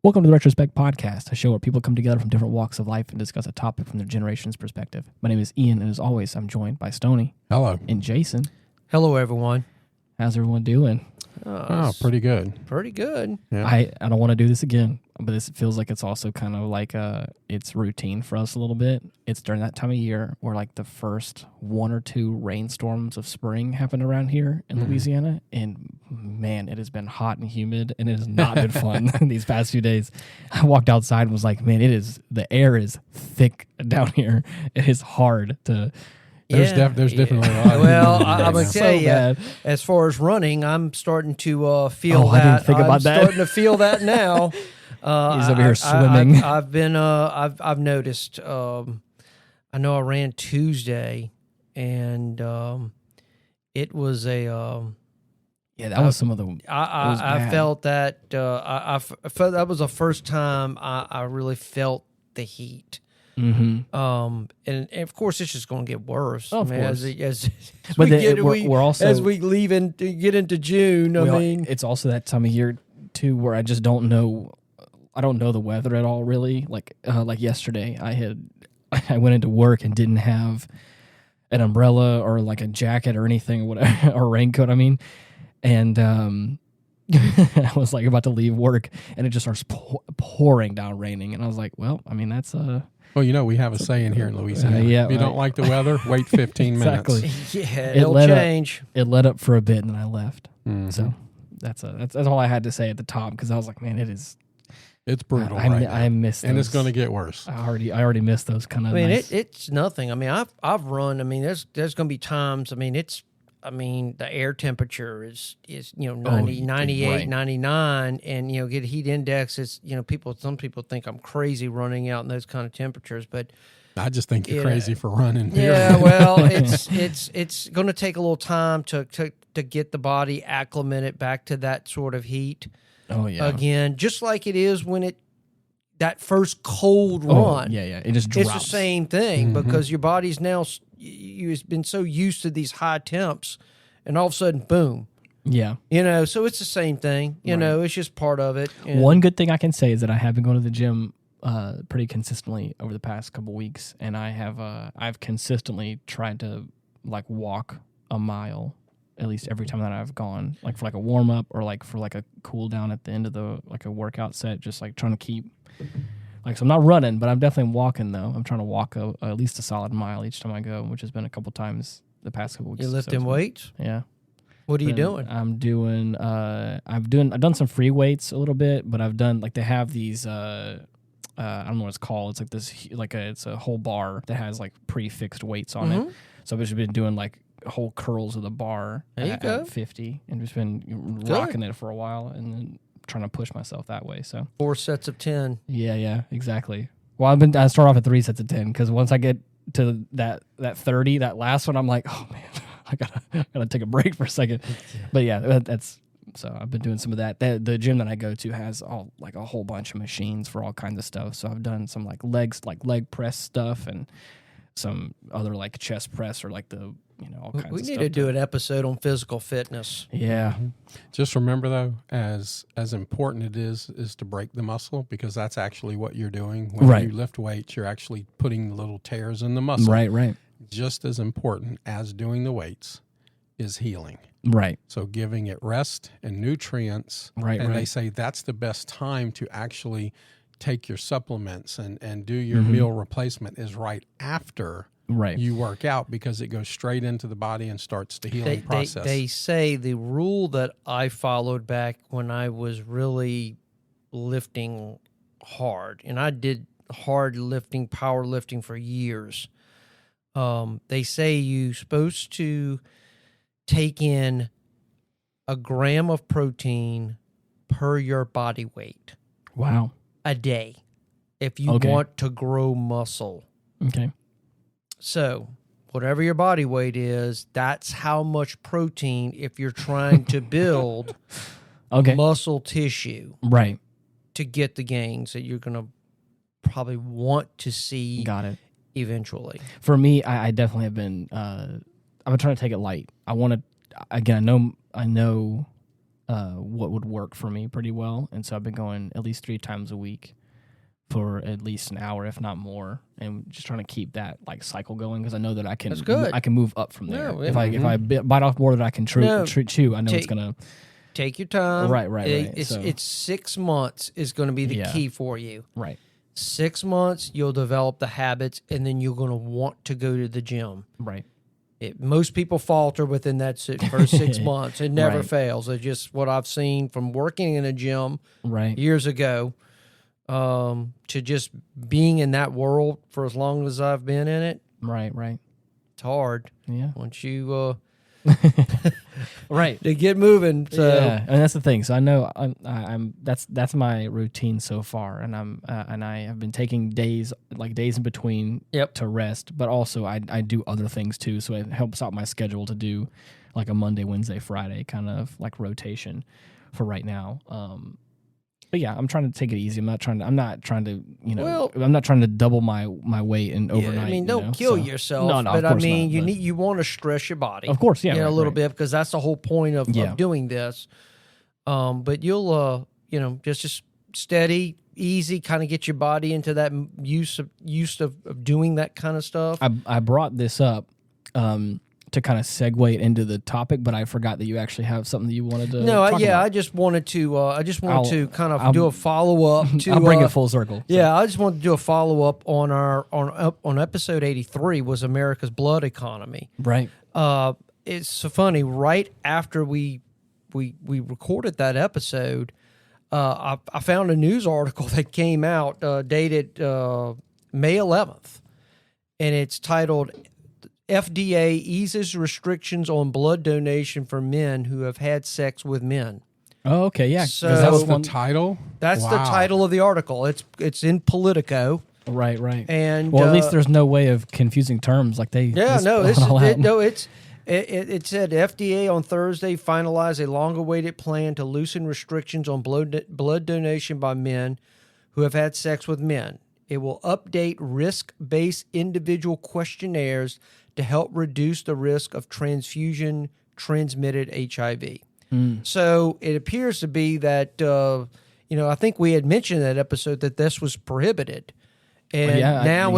Welcome to the Retrospect podcast, a show where people come together from different walks of life and discuss a topic from their generation's perspective. My name is Ian, and as always, I'm joined by Stoney. Hello. And Jason. Hello, everyone. How's everyone doing? Pretty good. Pretty good. Yeah. I don't want to do this again, but this feels like it's also kind of like it's routine for us a little bit. It's during that time of year where like the first one or two rainstorms of spring happened around here in Louisiana, and man, it has been hot and humid, and it has not been fun these past few days. I walked outside and was like, man, the air is thick down here. It is hard to... There's definitely a lot. Well, I'm going to So tell you, bad. as far as running, I'm starting to feel Oh, I that. didn't think about that. Starting to feel that now. He's over here swimming. I've been. I've noticed. I know I ran Tuesday, and it was a. Yeah, that was some of the... I felt that. I felt that was the first time I really felt the heat. Mm-hmm. And of course, it's just going to get worse. Oh, of course. As But we're also... as we get into June. It's also that time of year too where I just don't know. I don't know the weather at all, really. Like yesterday, I went into work and didn't have an umbrella or like a jacket or anything or whatever, or raincoat. I mean, and I was like about to leave work, and it just starts pouring down, raining, and I was like, well, I mean, that's Well, you know, we have a saying here in Louisiana. Yeah, if you don't like the weather, wait 15 Exactly. minutes. Yeah, it'll change. It let up for a bit, and then I left. Mhm. So that's all I had to say at the top, because I was like, man, It's brutal I miss those. and it's going to get worse. I already missed those kind of. I mean, nice, it's nothing. I mean, I've run. I mean, there's going to be times. I mean, the air temperature is 90, 98, right. 99, and get heat index is some people think I'm crazy running out in those kind of temperatures, but I just think you're crazy for running. yeah, well, it's going to take a little time to get the body acclimated back to that sort of heat. Oh yeah. Again, just like it is when that first cold run. Yeah. It just drops. It's the same thing because your body's now you've been so used to these high temps, and all of a sudden, boom. Yeah. So it's the same thing. You know, it's just part of it. One good thing I can say is that I have been going to the gym pretty consistently over the past couple weeks, and I've consistently tried to like walk a mile at least every time that I've gone, like for like a warm up or like for like a cool down at the end of the like a workout set, just like trying to keep like, so I'm not running, but I'm definitely walking though. I'm trying to walk at least a solid mile each time I go, which has been a couple times the past couple weeks. You're lifting weights? Yeah. What are you doing? I'm doing I've done some free weights a little bit, but I've done like they have these I don't know what it's called. It's like this it's a whole bar that has like pre-fixed weights on it. So I've just been doing like whole curls of the bar at 50 and just been rocking it for a while and then trying to push myself that way. So 4 sets of 10. Yeah, exactly. Well, I start off at 3 sets of 10 because once I get to that 30, that last one, I'm like, oh man, I gotta take a break for a second. But yeah, that's so I've been doing some of that. The gym that I go to has like a whole bunch of machines for all kinds of stuff. So I've done some like leg press stuff and some other like chest press or like the all kinds of stuff. We need to do an episode on physical fitness. Yeah. Just remember though, as important it is to break the muscle, because that's actually what you're doing when you lift weights. You're actually putting little tears in the muscle. Right. Just as important as doing the weights is healing. Right. So giving it rest and nutrients. Right. They say that's the best time to actually take your supplements and do your meal replacement is right after you work out, because it goes straight into the body and starts the healing process. They say the rule that I followed back when I was really lifting hard, and I did hard lifting, power lifting for years. They say you're supposed to take in 1 gram of protein per your body weight. Wow. A day if you want to grow muscle. Okay. So whatever your body weight is, that's how much protein if you're trying to build muscle tissue. Right. To get the gains that you're going to probably want to see. Got it. Eventually. For me, I definitely have been I've been trying to take it light. I want to, again, I know what would work for me pretty well. And so I've been going at least 3 times a week for at least an hour, if not more, and just trying to keep that like cycle going because I know that I can. That's good. I can move up from there. Yeah, if I bite off more than I can chew, I know it's gonna take your time. Right. It's 6 months is going to be the key for you. Right. 6 months, you'll develop the habits, and then you're going to want to go to the gym. Right. Most people falter within that first 6 months. It never fails. It's just what I've seen from working in a gym years ago. To just being in that world for as long as I've been in it. Right. It's hard. Yeah. Once you, right. to get moving. So. Yeah. And that's the thing. So I know that's my routine so far. And I have been taking days in between to rest, but also I do other things too. So it helps out my schedule to do like a Monday, Wednesday, Friday kind of like rotation for right now. But yeah, I'm trying to take it easy. I'm not trying to, I'm not trying to double my weight in overnight. Yeah, I mean, don't kill yourself. No, but I mean, you want to stress your body. Of course, yeah. A little bit because that's the whole point of doing this. But you'll, just steady, easy, kind of get your body into that use of doing that kind of stuff. I brought this up, to kind of segue into the topic, but I forgot that you actually have something that you wanted to. No, talk about. I just wanted to kind of do a follow up. I'll bring it full circle. Yeah, I just wanted to do a follow up on on episode 83 was America's blood economy. Right. It's so funny. Right after we recorded that episode, I found a news article that came out dated May 11th, and it's titled, FDA eases restrictions on blood donation for men who have had sex with men. Oh, okay, yeah. So that was the title? That's the title of the article. It's in Politico. Right. And at least there's no way of confusing terms like they. Yeah, it said FDA on Thursday finalized a long-awaited plan to loosen restrictions on blood donation by men who have had sex with men. It will update risk-based individual questionnaires to help reduce the risk of transfusion-transmitted HIV. So it appears to be that, I think we had mentioned in that episode that this was prohibited. And now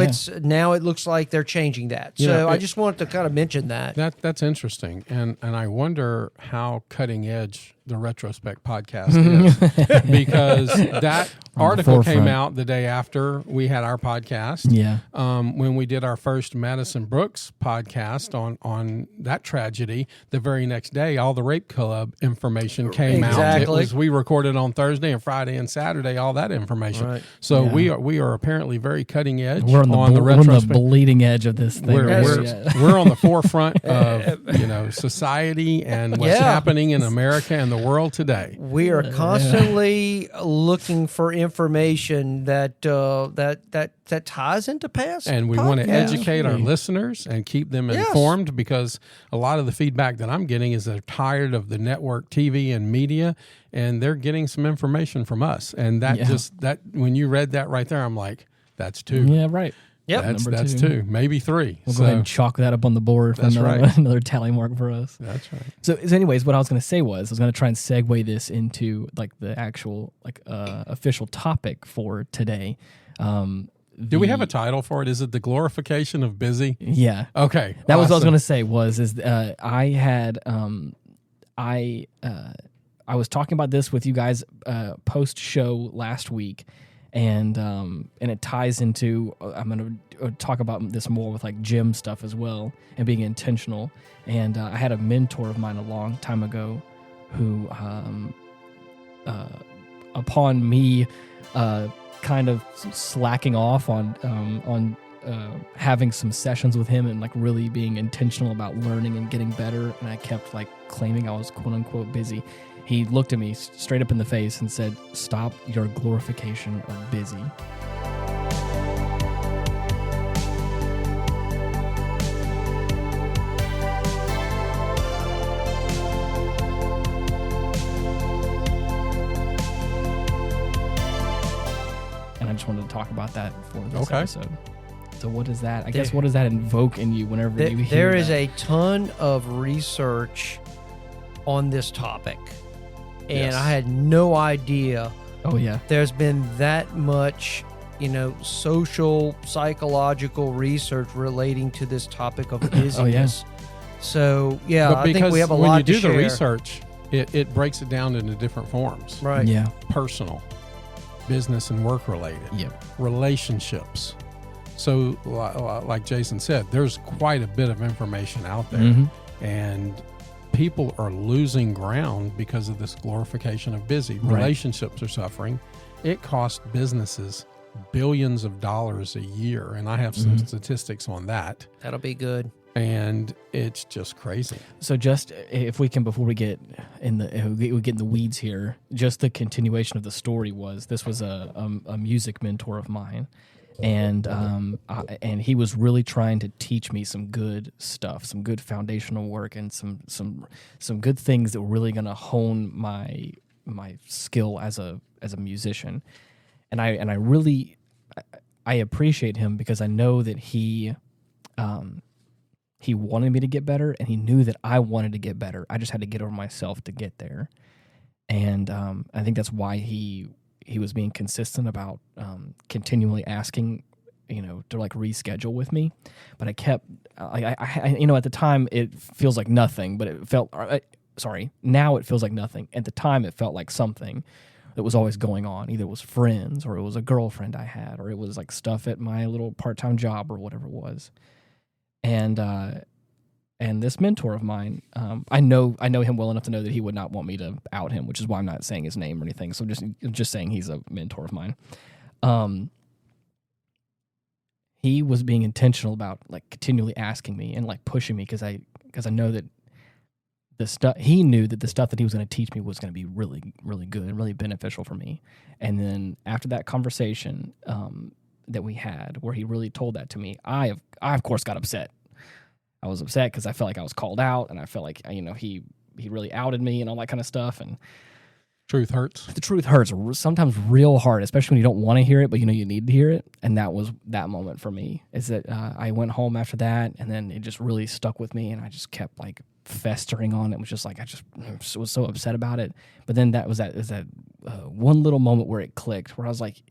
it looks like they're changing that. So I just wanted to kind of mention that. That's interesting. And I wonder how cutting edge the Retrospect podcast is. Because that article came out the day after we had our podcast. Yeah. When we did our first Madison Brooks podcast on that tragedy, the very next day, all the Rape Club information came out. It was, we recorded on Thursday and Friday and Saturday, all that information. Right. So we are apparently very cutting edge. We're on the Retrospect. We're on the bleeding edge of this thing. We're on the forefront of society and what's happening in America and the world today. We are constantly looking for information that ties into past. And we want to educate our listeners and keep them informed, because a lot of the feedback that I'm getting is they're tired of the network TV and media, and they're getting some information from us. And that when you read that right there, I'm like, that's 2. Yeah, right. Yep. That's 2, maybe 3. We'll go ahead and chalk that up on the board for another tally mark for us. That's right. So anyways, what I was going to say was I was going to try and segue this into like the actual official topic for today. Do we have a title for it? Is it the glorification of busy? Yeah. Okay. That was what I was going to say I was talking about this with you guys post show last week. And it ties into, I'm going to talk about this more with like gym stuff as well and being intentional. And I had a mentor of mine a long time ago who, upon me kind of slacking off on having some sessions with him and like really being intentional about learning and getting better, and I kept like claiming I was quote unquote busy, he looked at me straight up in the face and said, "Stop your glorification of busy." And I just wanted to talk about that for this episode. So what is that? I guess what does that invoke in you whenever you hear that? There is a ton of research on this topic. And I had no idea. Oh, yeah. There's been that much, social, psychological research relating to this topic of busyness. Oh, yeah. So, I think we have a lot to share. When you do the research, it breaks it down into different forms. Right. Yeah. Personal, business and work related. Yep. Relationships. So, like Jason said, there's quite a bit of information out there. Mm-hmm. And people are losing ground because of this glorification of busy. Right. Relationships are suffering. It costs businesses billions of dollars a year. And I have some statistics on that. That'll be good. And it's just crazy. So just if we can, before we get in the weeds here, just the continuation of the story was, this was a music mentor of mine. And he was really trying to teach me some good stuff, some good foundational work, and some good things that were really going to hone my skill as a musician. And I really appreciate him, because I know that he wanted me to get better, and he knew that I wanted to get better. I just had to get over myself to get there. And I think that's why he was being consistent about continually asking, to like reschedule with me. But I kept, at the time it feels like nothing, but it felt, now it feels like nothing. At the time it felt like something that was always going on. Either it was friends, or it was a girlfriend I had, or it was like stuff at my little part-time job, or whatever it was. And this mentor of mine, I know him well enough to know that he would not want me to out him, which is why I'm not saying his name or anything. So just saying he's a mentor of mine. He was being intentional about like continually asking me and like pushing me, because I know that he knew that the stuff that he was going to teach me was going to be really, really good and really beneficial for me. And then after that conversation that we had, where he really told that to me, I of course got upset. I was upset because I felt like I was called out, and I felt like, he really outed me and all that kind of stuff. And truth hurts. The truth hurts sometimes real hard, especially when you don't want to hear it, but you need to hear it. And that was that moment for me, is that I went home after that, and then it just really stuck with me, and I just kept like festering on it. It was just like, I was so upset about it. But then that was that one little moment where it clicked, where I was like,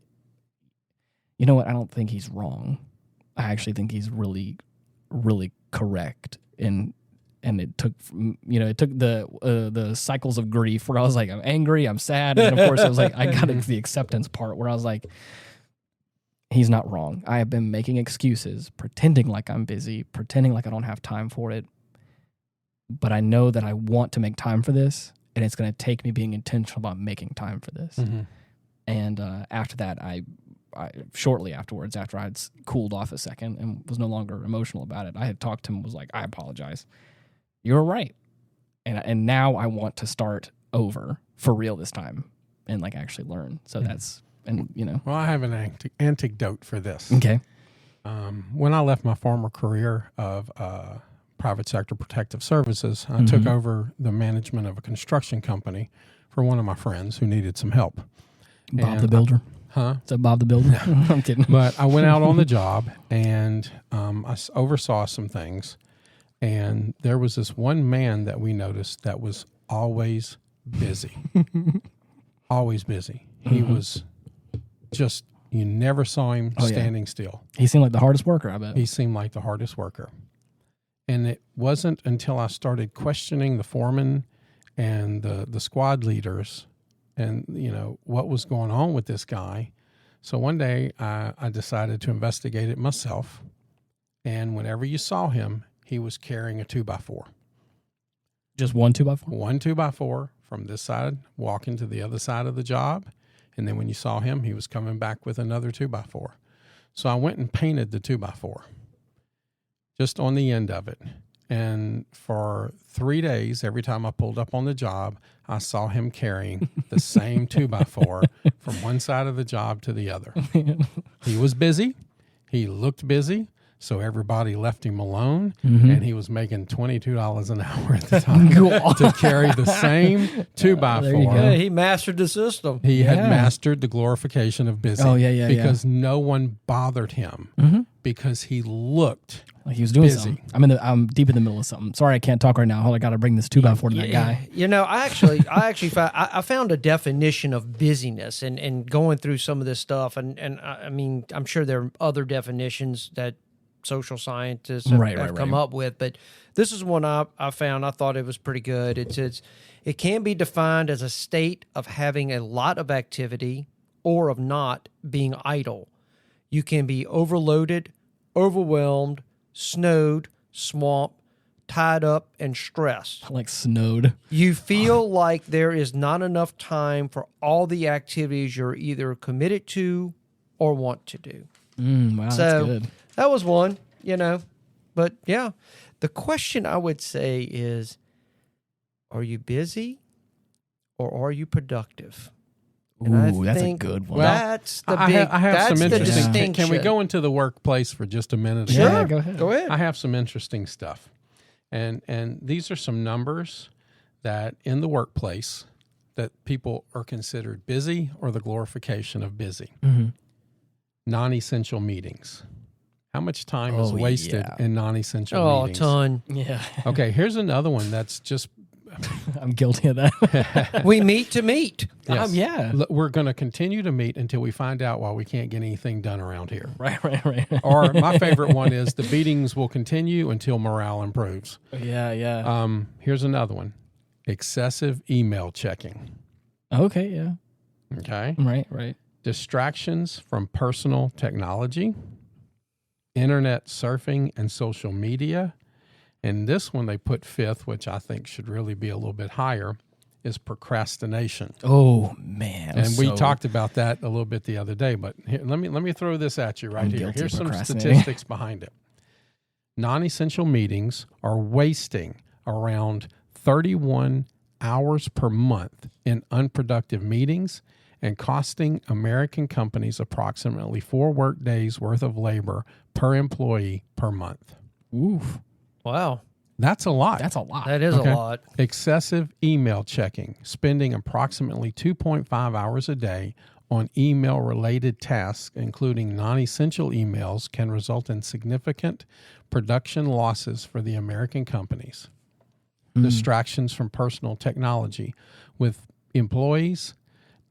you know what? I don't think he's wrong. I actually think he's really, really correct. And it took the cycles of grief, where I was like, I'm angry, I'm sad, and then of course it was like I got into the acceptance part, where I was like, he's not wrong. I have been making excuses, pretending like I'm busy, pretending like I don't have time for it, but I know that I want to make time for this, and it's going to take me being intentional about making time for this. Mm-hmm. And after that, I shortly afterwards, after I had cooled off a second and was no longer emotional about it, I had talked to him and was like, I apologize. You're right. And now I want to start over for real this time and like actually learn. So that's, Well, I have an anecdote for this. Okay. When I left my former career of private sector protective services, I took over the management of a construction company for one of my friends who needed some help. Bob the Builder. Huh? Is that Bob the Builder? No. I'm kidding. But I went out on the job, and I oversaw some things. And there was this one man that we noticed that was always busy. Always busy. He was just, you never saw him standing still. He seemed like the hardest worker, I bet. He seemed like the hardest worker. And it wasn't until I started questioning the foreman and the squad leaders and, what was going on with this guy. So one day I decided to investigate it myself. And whenever you saw him, he was carrying a 2x4. Just one 2x4? One 2x4 from this side, walking to the other side of the job. And then when you saw him, he was coming back with another 2x4. So I went and painted the 2x4 just on the end of it. And for 3 days, every time I pulled up on the job, I saw him carrying the same 2x4 from one side of the job to the other. He was busy. He looked busy. So everybody left him alone, and he was making $22 an hour at the time to carry the same 2x4. Yeah, he mastered the system. He had mastered the glorification of busy. Oh, yeah. Because no one bothered him because he looked like he was doing busy. Something. I'm deep in the middle of something. Sorry, I can't talk right now. I got to bring this 2x4 to that guy. You know, I actually found a definition of busyness and going through some of this stuff, and I mean, I'm sure there are other definitions that social scientists have come up with, but this is one I found. I thought it was pretty good. It can be defined as a state of having a lot of activity or of not being idle. You can be overloaded, overwhelmed, snowed, swamped, tied up, and stressed. Like snowed. You feel like there is not enough time for all the activities you're either committed to or want to do. Wow, so that's good. That was one, you know. But yeah, the question I would say is, are you busy or are you productive? Ooh, that's a good one. That's the I have some interesting. distinction. Can we go into the workplace for just a minute? Sure, yeah, go ahead. I have some interesting stuff, and these are some numbers that in the workplace that people are considered busy or the glorification of busy. Mm-hmm. Non-essential meetings. How much time is wasted in non-essential meetings? A ton. Yeah. Okay, here's another one that's just... I'm guilty of that. We meet to meet. Yes. Yeah. We're going to continue to meet until we find out why we can't get anything done around here. Right. Or my favorite one is the beatings will continue until morale improves. Yeah. Here's another one. Excessive email checking. Okay, yeah. Okay. Right. Distractions from personal technology, internet surfing and social media. And this one they put fifth, which I think should really be a little bit higher, is procrastination. Oh, man. And we talked about that a little bit the other day, but here, let me throw this at you right here. Here's some statistics behind it. Non-essential meetings are wasting around 31 hours per month in unproductive meetings and costing American companies approximately 4 work days worth of labor per employee per month. Oof. Wow. That's a lot. That's a lot. That is a lot. Excessive email checking, spending approximately 2.5 hours a day on email-related tasks, including non-essential emails, can result in significant production losses for the American companies. Distractions from personal technology, with employees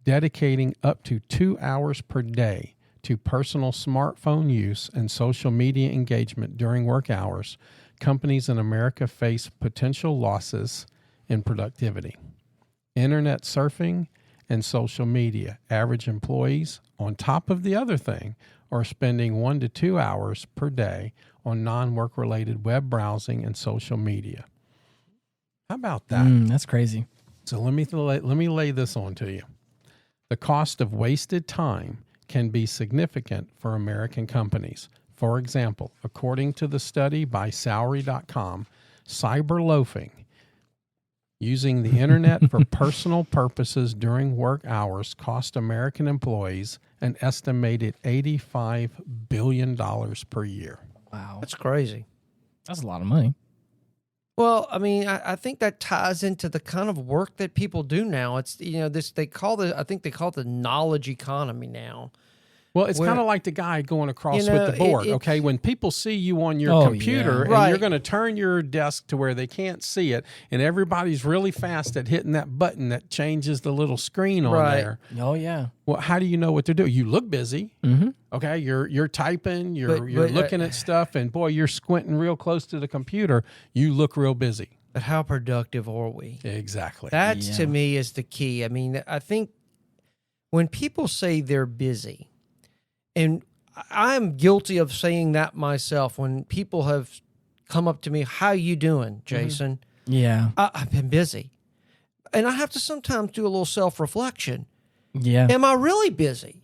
dedicating up to 2 hours per day to personal smartphone use and social media engagement during work hours. Companies in America face potential losses in productivity. Internet surfing and social media. Average employees, on top of the other thing, are spending 1 to 2 hours per day on non-work related web browsing and social media. How about that? That's crazy. So let me lay this on to you. The cost of wasted time can be significant for American companies. For example, according to the study by Salary.com, cyber loafing, using the internet for personal purposes during work hours, cost American employees an estimated $85 billion per year. Wow. That's crazy. That's a lot of money. Well, I mean, I think that ties into the kind of work that people do now. It's, you know, I think they call it the knowledge economy now. Well, it's kind of like the guy going across with the board, okay? When people see you on your computer and you're going to turn your desk to where they can't see it, and everybody's really fast at hitting that button that changes the little screen on there. Oh, yeah. Well, how do you know what they're doing? You look busy, okay? You're typing, you're looking at stuff, and boy, you're squinting real close to the computer. You look real busy. But how productive are we? Exactly. That, to me, is the key. I mean, I think when people say they're busy, and I'm guilty of saying that myself, when people have come up to me, how you doing, Jason? Yeah. I've been busy. And I have to sometimes do a little self-reflection. Yeah. Am I really busy?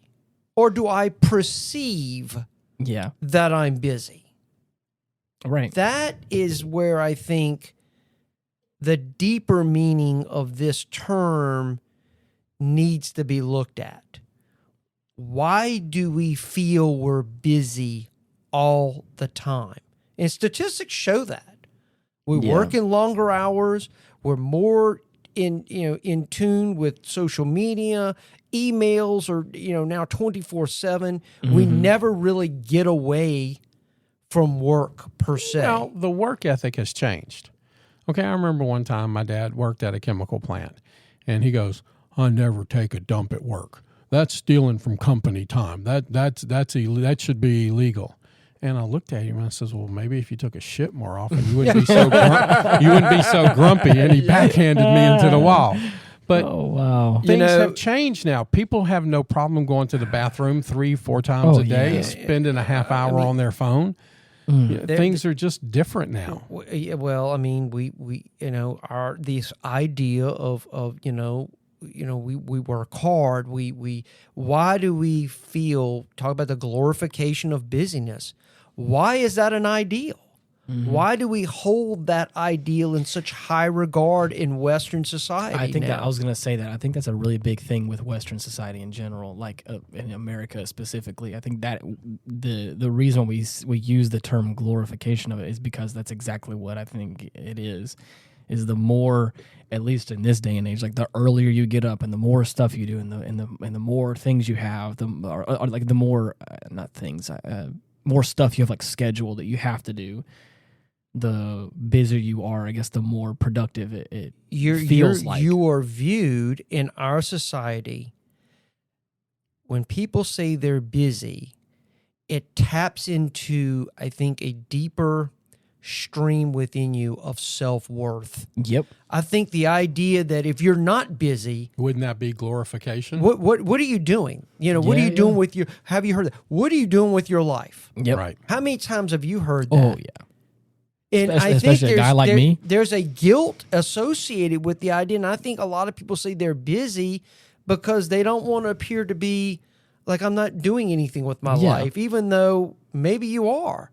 Or do I perceive that I'm busy? Right. That is where I think the deeper meaning of this term needs to be looked at. Why do we feel we're busy all the time? And statistics show that. We work in longer hours. We're more in tune with social media. Emails are, now 24/7. We never really get away from work per se. Well, the work ethic has changed. Okay, I remember one time my dad worked at a chemical plant, and he goes, "I never take a dump at work. That's stealing from company time. That should be illegal." And I looked at him and I says, "Well, maybe if you took a shit more often, you wouldn't be so grumpy." And he backhanded me into the wall. But things have changed now. People have no problem going to the bathroom 3-4 times a day, spending a half hour on their phone. Things are just different now. Well, I mean, we this idea of we work hard. Why do we talk about the glorification of busyness? Why is that an ideal? Mm-hmm. Why do we hold that ideal in such high regard in Western society? I think I was going to say that. I think that's a really big thing with Western society in general, like in America specifically. I think that the reason we use the term glorification of it is because that's exactly what I think it is the more, at least in this day and age, like the earlier you get up and the more stuff you do and the more things you have, more stuff you have like scheduled that you have to do, the busier you are, I guess, the more productive it feels like. You are viewed in our society, when people say they're busy, it taps into, I think, a deeper stream within you of self-worth. Yep. I think the idea that if you're not busy, wouldn't that be glorification? What are you doing? What are you doing with your? Have you heard that? What are you doing with your life? Yep. Right. How many times have you heard that? Oh yeah. And especially a guy like me. There's a guilt associated with the idea, and I think a lot of people say they're busy because they don't want to appear to be like, I'm not doing anything with my life, even though maybe you are.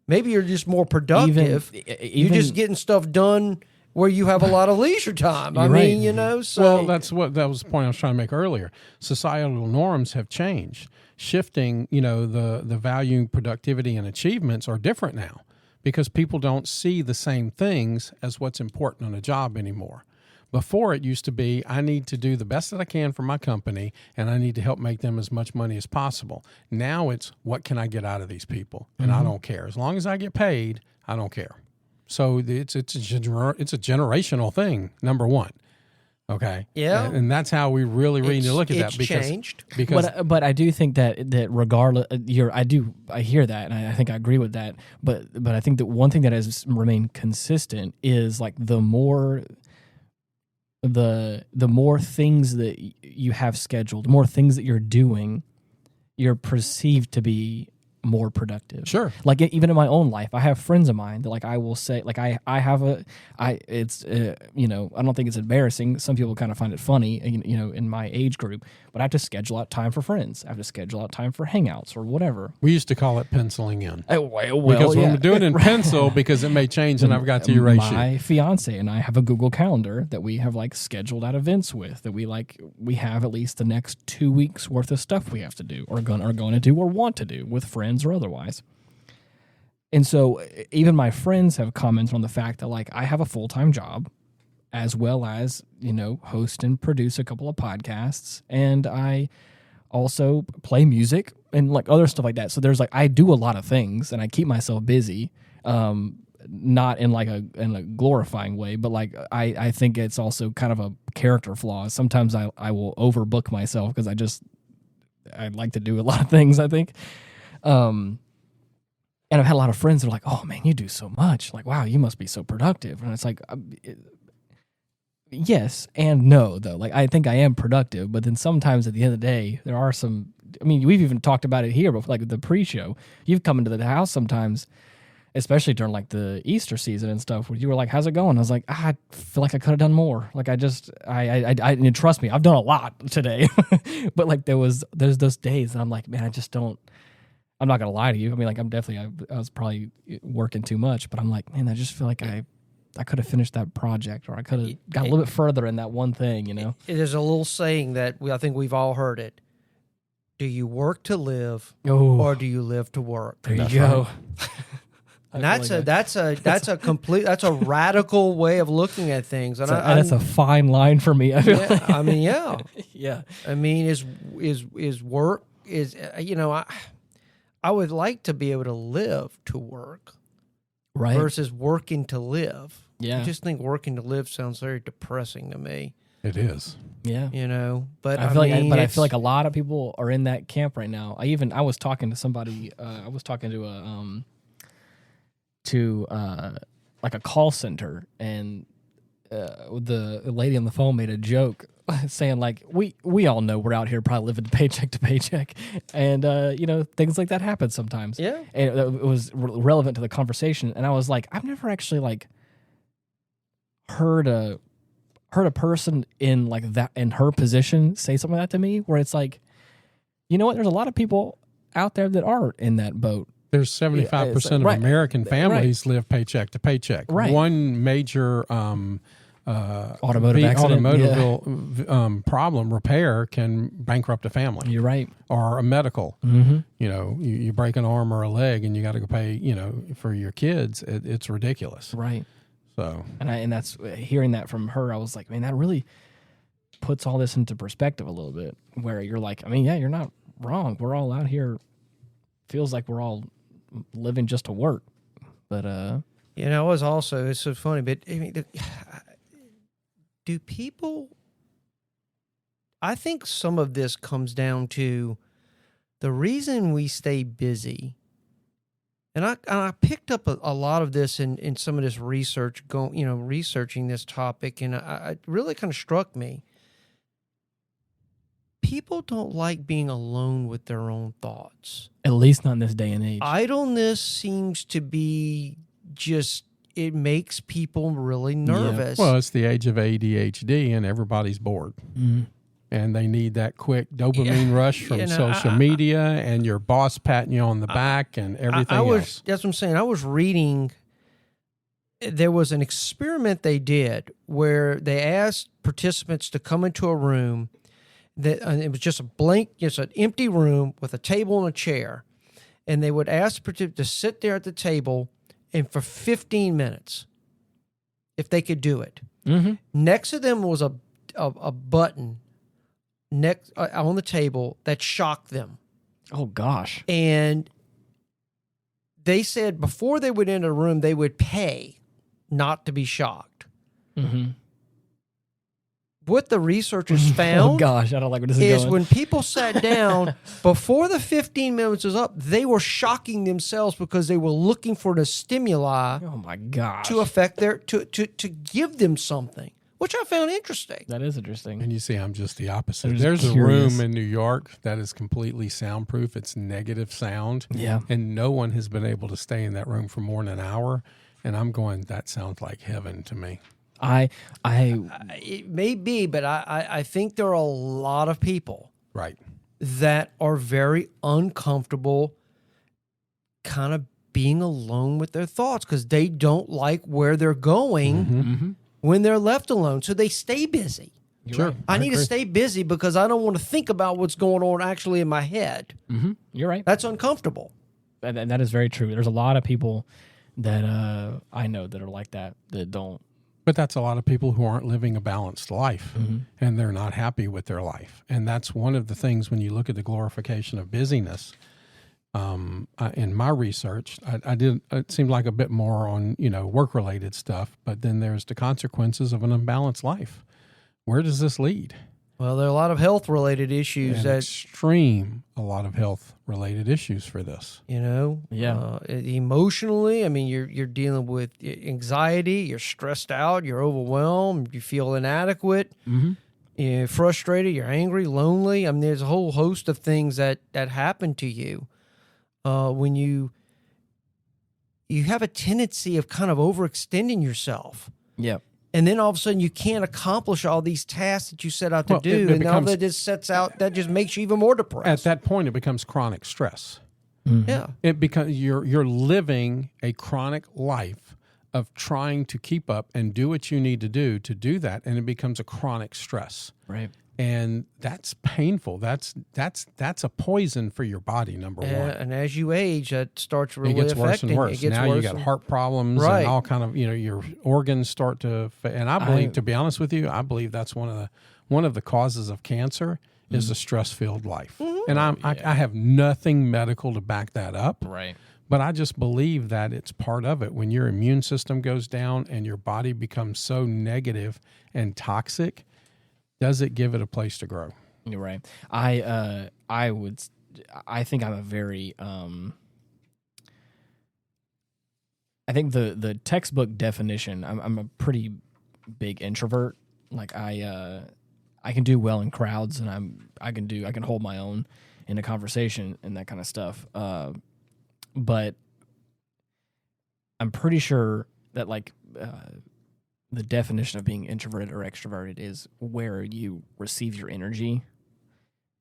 Maybe you're just more productive. You're just getting stuff done where you have a lot of leisure time. I mean, so. Well, that was the point I was trying to make earlier. Societal norms have changed. Shifting, the value, productivity, and achievements are different now because people don't see the same things as what's important on a job anymore. Before, it used to be, I need to do the best that I can for my company, and I need to help make them as much money as possible. Now it's, what can I get out of these people? And I don't care. As long as I get paid, I don't care. So it's a generational thing, number one. Okay. Yeah. And that's how we really need to look at that. It's changed. But I do think that regardless, I hear that, and I think I agree with that. But I think that one thing that has remained consistent is like the more things that you have scheduled, the more things that you're doing, you're perceived to be more productive. Sure. Like even in my own life, I have friends of mine that like I will say like I don't think it's embarrassing. Some people kind of find it funny, in my age group, but I have to schedule out time for friends. I have to schedule out time for hangouts or whatever. We used to call it penciling in. Because when we do it in pencil, because it may change and I've got to erase it. My fiance and I have a Google Calendar that we have like scheduled out events with, that we have at least the next 2 weeks worth of stuff we have to do or going to do or want to do with friends or otherwise. And so even my friends have commented on the fact that like I have a full-time job as well as, host and produce a couple of podcasts, and I also play music and like other stuff like that. So there's like I do a lot of things and I keep myself busy, not in a glorifying way, but like I think it's also kind of a character flaw. Sometimes I will overbook myself because I like to do a lot of things, I think. And I've had a lot of friends that are like, "Oh man, you do so much. Like, wow, you must be so productive." And it's like, yes and no, though. Like, I think I am productive, but then sometimes at the end of the day, there are some. I mean, we've even talked about it here, but like the pre-show, you've come into the house sometimes, especially during like the Easter season and stuff, where you were like, "How's it going?" I was like, "I feel like I could have done more." Like, and trust me, I've done a lot today, but like there's those days that I'm like, man, I just don't. I'm not gonna lie to you. I mean, like I was probably working too much, but I'm like, man, I just feel like I could have finished that project, or I could have got a little bit further in that one thing, There's a little saying that I think we've all heard it. Do you work to live, or do you live to work? There you go. And that's a radical way of looking at things, and that's a fine line for me. I feel like. I mean, yeah, yeah. I mean, is work is I would like to be able to live to work, right? Versus working to live. Yeah, I just think working to live sounds very depressing to me. It is. Yeah, but I feel like a lot of people are in that camp right now. I was talking to somebody. I was talking to like a call center, and the lady on the phone made a joke saying like, we all know we're out here probably living paycheck to paycheck, and things like that happen sometimes. Yeah, and it was relevant to the conversation, and I was like, I've never actually like heard a person in like that in her position say something like that to me, where it's like, you know what? There's a lot of people out there that are in that boat. There's 75% of American families live paycheck to paycheck. Right. One major automotive problem, repair, can bankrupt a family. You're right. Or a medical. Mm-hmm. You break an arm or a leg and you got to go pay, for your kids. It's ridiculous. Right. So, and that's hearing that from her, I was like, man, that really puts all this into perspective a little bit, where you're like, I mean, yeah, you're not wrong. We're all out here. Feels like we're all living just to work, but it was also, it's so funny, but I mean, do people? I think some of this comes down to the reason we stay busy. And I picked up a lot of this in some of this research, researching this topic, and it really kind of struck me. People don't like being alone with their own thoughts. At least not in this day and age. Idleness seems to be it makes people really nervous. Yeah. Well, it's the age of ADHD, and everybody's bored. Mm-hmm. And they need that quick dopamine rush from social media and your boss patting you on the back and everything else. That's what I'm saying. I was reading, there was an experiment they did where they asked participants to come into a room that it was just an empty room with a table and a chair. And they would ask participants to sit there at the table and for 15 minutes, if they could do it. Mm-hmm. Next to them was a button next on the table that shocked them. Oh gosh. And they said before they would enter a room, they would pay not to be shocked. Mm-hmm. What the researchers found oh gosh, I don't like where this is going. When people sat down before the 15 minutes was up, they were shocking themselves because they were looking for the stimuli. Oh my gosh. To affect to give them something, which I found interesting. That is interesting. And you see, I'm just the opposite. There's a room in New York that is completely soundproof. It's negative sound. Yeah. And no one has been able to stay in that room for more than an hour. And I'm going, that sounds like heaven to me. It may be, but I think there are a lot of people right that are very uncomfortable kind of being alone with their thoughts because they don't like where they're going when they're left alone. So they stay busy. Sure. Right. I need to stay busy because I don't want to think about what's going on actually in my head. Mm-hmm. You're right. That's uncomfortable. And that is very true. There's a lot of people that I know that are like that don't. But that's a lot of people who aren't living a balanced life, and they're not happy with their life. And that's one of the things when you look at the glorification of busyness. In my research, I did. It seemed like a bit more on work-related stuff, but then there's the consequences of an unbalanced life. Where does this lead? Well, there are a lot of health-related issues. A lot of health-related issues for this. Emotionally, I mean, you're dealing with anxiety. You're stressed out. You're overwhelmed. You feel inadequate. Mm-hmm. You're frustrated. You're angry, lonely. I mean, there's a whole host of things that happen to you when you have a tendency of kind of overextending yourself. Yep. And then all of a sudden you can't accomplish all these tasks that you set out to do. And all that just that just makes you even more depressed. At that point, it becomes chronic stress. Mm-hmm. Yeah. It becomes you're living a chronic life of trying to keep up and do what you need to do that. And it becomes a chronic stress. Right. And that's painful. That's a poison for your body, number one. And as you age, that starts really affecting. It gets worse and worse. It gets now worse you got heart problems and all kind of, your organs start to. And I believe, to be honest with you, I believe that's one of the causes of cancer is a stress-filled life. And I have nothing medical to back that up. Right. But I just believe that it's part of it. When your immune system goes down and your body becomes so negative and toxic, does it give it a place to grow? You're right. I think I'm a very I think the textbook definition, I'm a pretty big introvert. Like I can do well in crowds, and I can hold my own in a conversation and that kind of stuff. But I'm pretty sure that the definition of being introverted or extroverted is where you receive your energy.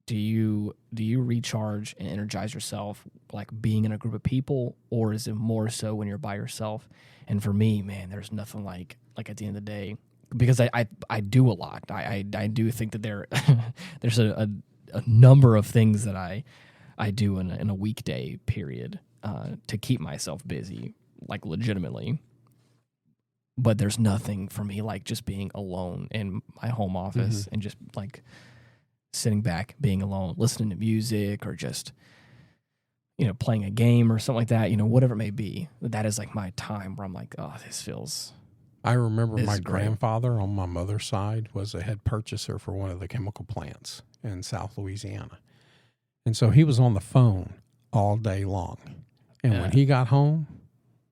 Do you recharge and energize yourself like being in a group of people, or is it more so when you're by yourself? And for me, man, there's nothing like at the end of the day, because I do a lot. I do think that there's a number of things that I do in a weekday period to keep myself busy, like legitimately. But there's nothing for me like just being alone in my home office and just like sitting back, being alone, listening to music, or just, playing a game or something like that, whatever it may be. That is like my time where I'm like, oh, this feels... I remember my grandfather on my mother's side was a head purchaser for one of the chemical plants in South Louisiana. And so he was on the phone all day long. And when he got home,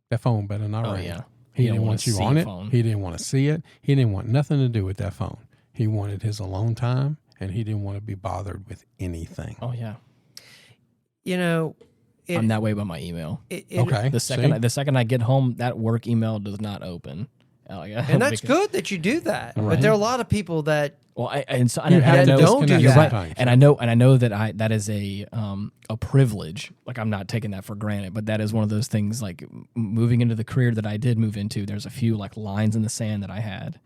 that phone better not ring. Yeah. He didn't want you on it. He didn't want to see it. He didn't want nothing to do with that phone. He wanted his alone time, and he didn't want to be bothered with anything. Oh, yeah. I'm that way about my email. Okay. The second I get home, that work email does not open. And that's good that you do that. Right. But there are a lot of people that don't do that. Right. And I know that that is a privilege. Like, I'm not taking that for granted, but that is one of those things. Like, moving into the career that I did move into, there's a few like lines in the sand that I had,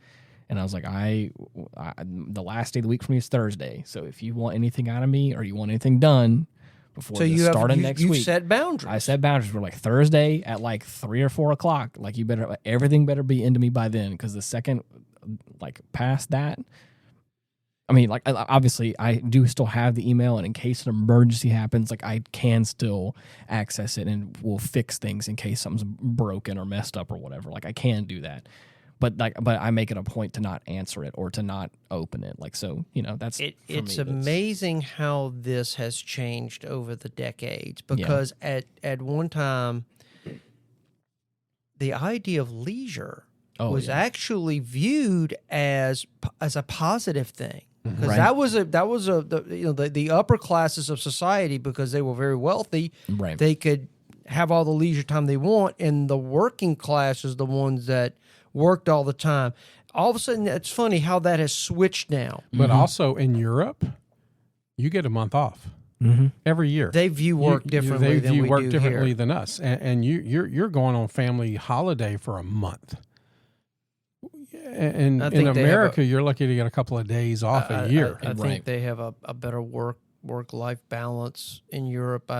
and I was like, the last day of the week for me is Thursday. So if you want anything out of me or you want anything done before the start of next week, you set boundaries. I set boundaries. We're like Thursday at like 3 or 4 o'clock. Like, everything better be into me by then, because the second like past that. I mean, like, obviously, I do still have the email, and in case an emergency happens, like, I can still access it and will fix things in case something's broken or messed up or whatever. Like, I can do that, but I make it a point to not answer it or to not open it. Like, so, that's it's amazing how this has changed over the decades, because at one time, the idea of leisure was actually viewed as a positive thing. Because that was the upper classes of society, because they were very wealthy. Right. They could have all the leisure time they want, and the working class is the ones that worked all the time. All of a sudden, it's funny how that has switched now. But also in Europe, you get a month off every year. They view work differently. They view work differently than us, and you're going on family holiday for a month. And in America, you're lucky to get a couple of days off a year. I think they have a better work-life balance in Europe.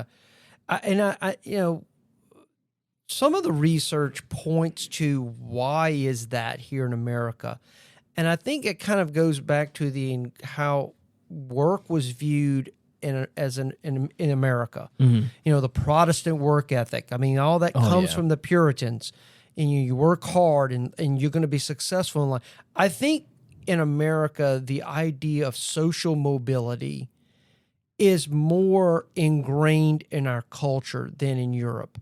Some of the research points to why is that here in America, and I think it kind of goes back to how work was viewed in America. The Protestant work ethic. I mean, all that comes from the Puritans. And you work hard, and you're going to be successful in life. I think in America, the idea of social mobility is more ingrained in our culture than in Europe,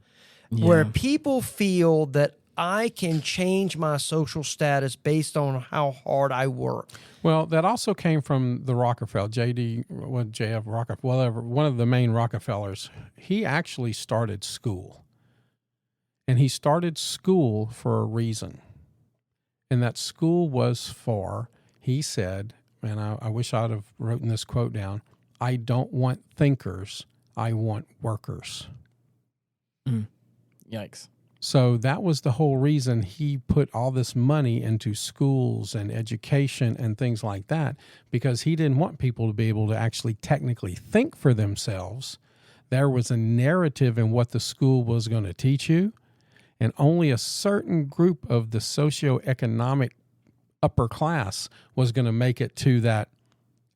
where people feel that I can change my social status based on how hard I work. Well, that also came from the Rockefeller, J.F. Rockefeller, one of the main Rockefellers. He actually started school. And he started school for a reason. And that school was for, he said, and I wish I'd have written this quote down, I don't want thinkers, I want workers. Yikes. So that was the whole reason he put all this money into schools and education and things like that, because he didn't want people to be able to actually technically think for themselves. There was a narrative in what the school was going to teach you. And only a certain group of the socioeconomic upper class was going to make it to that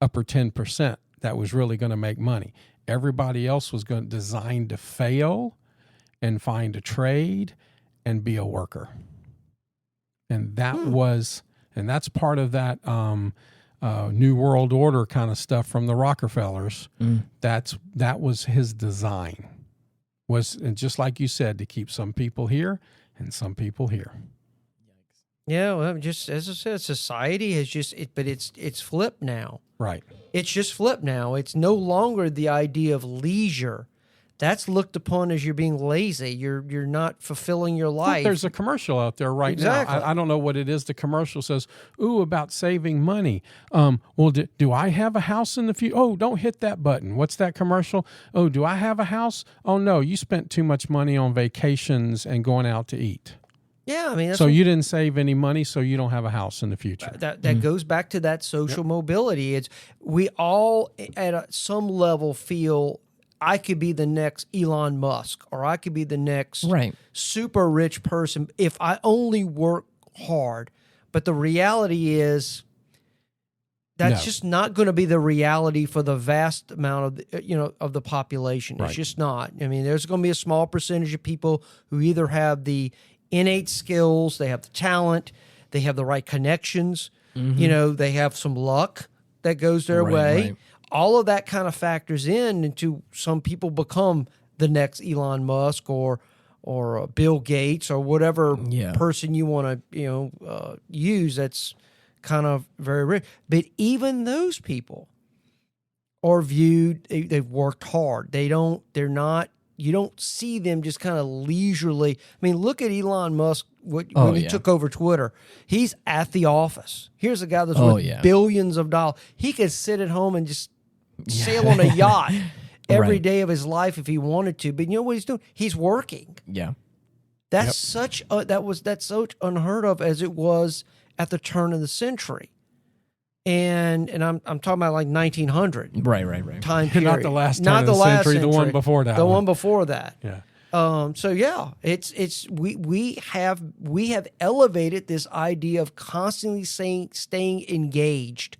upper 10% that was really going to make money. Everybody else was designed to fail and find a trade and be a worker. And that's part of that New World Order kind of stuff from the Rockefellers. That was his design. And just like you said, to keep some people here and some people here. Yeah, well, just as I said, society has but it's flipped now. Right. It's just flipped now. It's no longer the idea of leisure. That's looked upon as you're being lazy. You're not fulfilling your life. Well, there's a commercial out there right now. I don't know what it is. The commercial says, "Ooh, about saving money." Well, do I have a house in the future? Oh, don't hit that button. What's that commercial? Oh, do I have a house? Oh no, you spent too much money on vacations and going out to eat. Yeah, I mean, so you didn't save any money, so you don't have a house in the future. That goes back to that social mobility. It's we all at some level feel I could be the next Elon Musk, or I could be the next super rich person if I only work hard. But the reality is that's just not going to be the reality for the vast amount of the population. It's just not. I mean, there's going to be a small percentage of people who either have the innate skills, they have the talent, they have the right connections, they have some luck that goes their way. Right. All of that kind of factors into some people become the next Elon Musk or Bill Gates or whatever person you want to use that's kind of very rich. But even those people are viewed, they've worked hard. You don't see them just kind of leisurely. I mean, look at Elon Musk when he took over Twitter. He's at the office. Here's a guy that's worth billions of dollars. He could sit at home and just sail on a yacht every day of his life if he wanted to. But you know what he's doing? He's working. Yeah. That's such unheard of as it was at the turn of the century. And I'm talking about like 1900. Right. Time period. Not the last turn of the century, the one before that. The one before that. Yeah. So yeah, we have elevated this idea of constantly staying engaged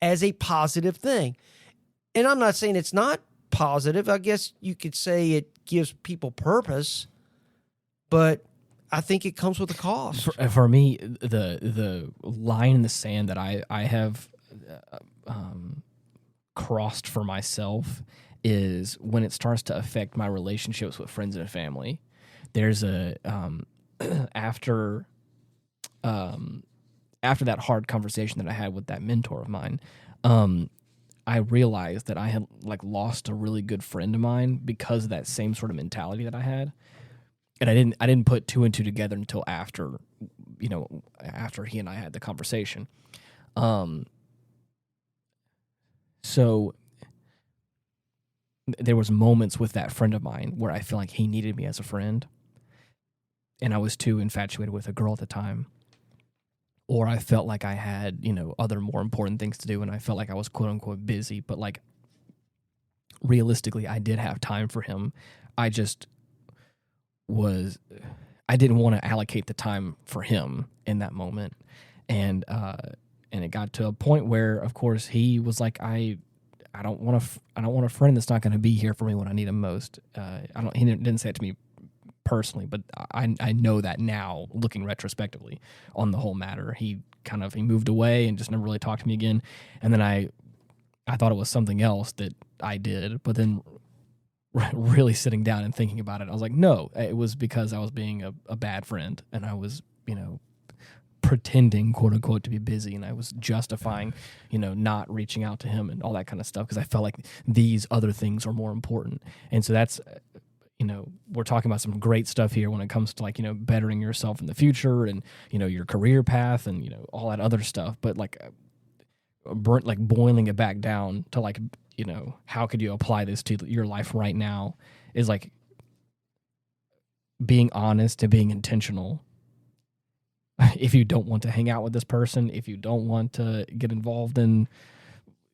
as a positive thing. And I'm not saying it's not positive. I guess you could say it gives people purpose, but I think it comes with a cost. For me, the line in the sand that I have crossed for myself is when it starts to affect my relationships with friends and family. There's after that hard conversation that I had with that mentor of mine, I realized that I had lost a really good friend of mine because of that same sort of mentality that I had. And I didn't put two and two together until after he and I had the conversation. So there was moments with that friend of mine where I feel like he needed me as a friend, and I was too infatuated with a girl at the time, or I felt like I had other more important things to do, and I felt like I was quote unquote busy. But realistically, I did have time for him. I didn't want to allocate the time for him in that moment. And it got to a point where, of course, he was like, I don't want a friend that's not going to be here for me when I need him most. He didn't say it to me personally, but I know that now, looking retrospectively on the whole matter. He moved away and just never really talked to me again. And then I thought it was something else that I did, but then really sitting down and thinking about it, I was like, no, it was because I was being a bad friend, and I was, pretending, quote unquote, to be busy, and I was justifying, not reaching out to him and all that kind of stuff because I felt like these other things are more important. And so that's, we're talking about some great stuff here when it comes to bettering yourself in the future and, your career path and, all that other stuff. But boiling it back down to how could you apply this to your life right now is being honest and being intentional. If you don't want to hang out with this person, if you don't want to get involved in,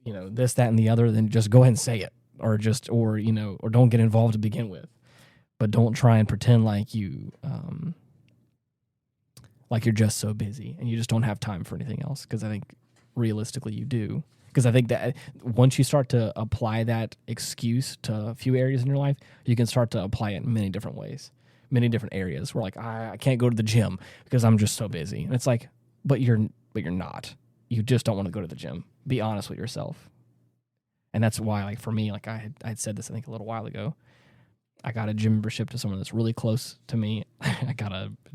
this, that, and the other, then just go ahead and say it, or don't get involved to begin with. But don't try and pretend like you're just so busy and you just don't have time for anything else. Because I think realistically you do. Because I think that once you start to apply that excuse to a few areas in your life, you can start to apply it in many different ways, many different areas. Where like, I can't go to the gym because I'm just so busy. And it's like, but you're not. You just don't want to go to the gym. Be honest with yourself. And that's why, like, for me, like I had said this, I think, a little while ago. I got a gym membership to someone that's really close to me. I got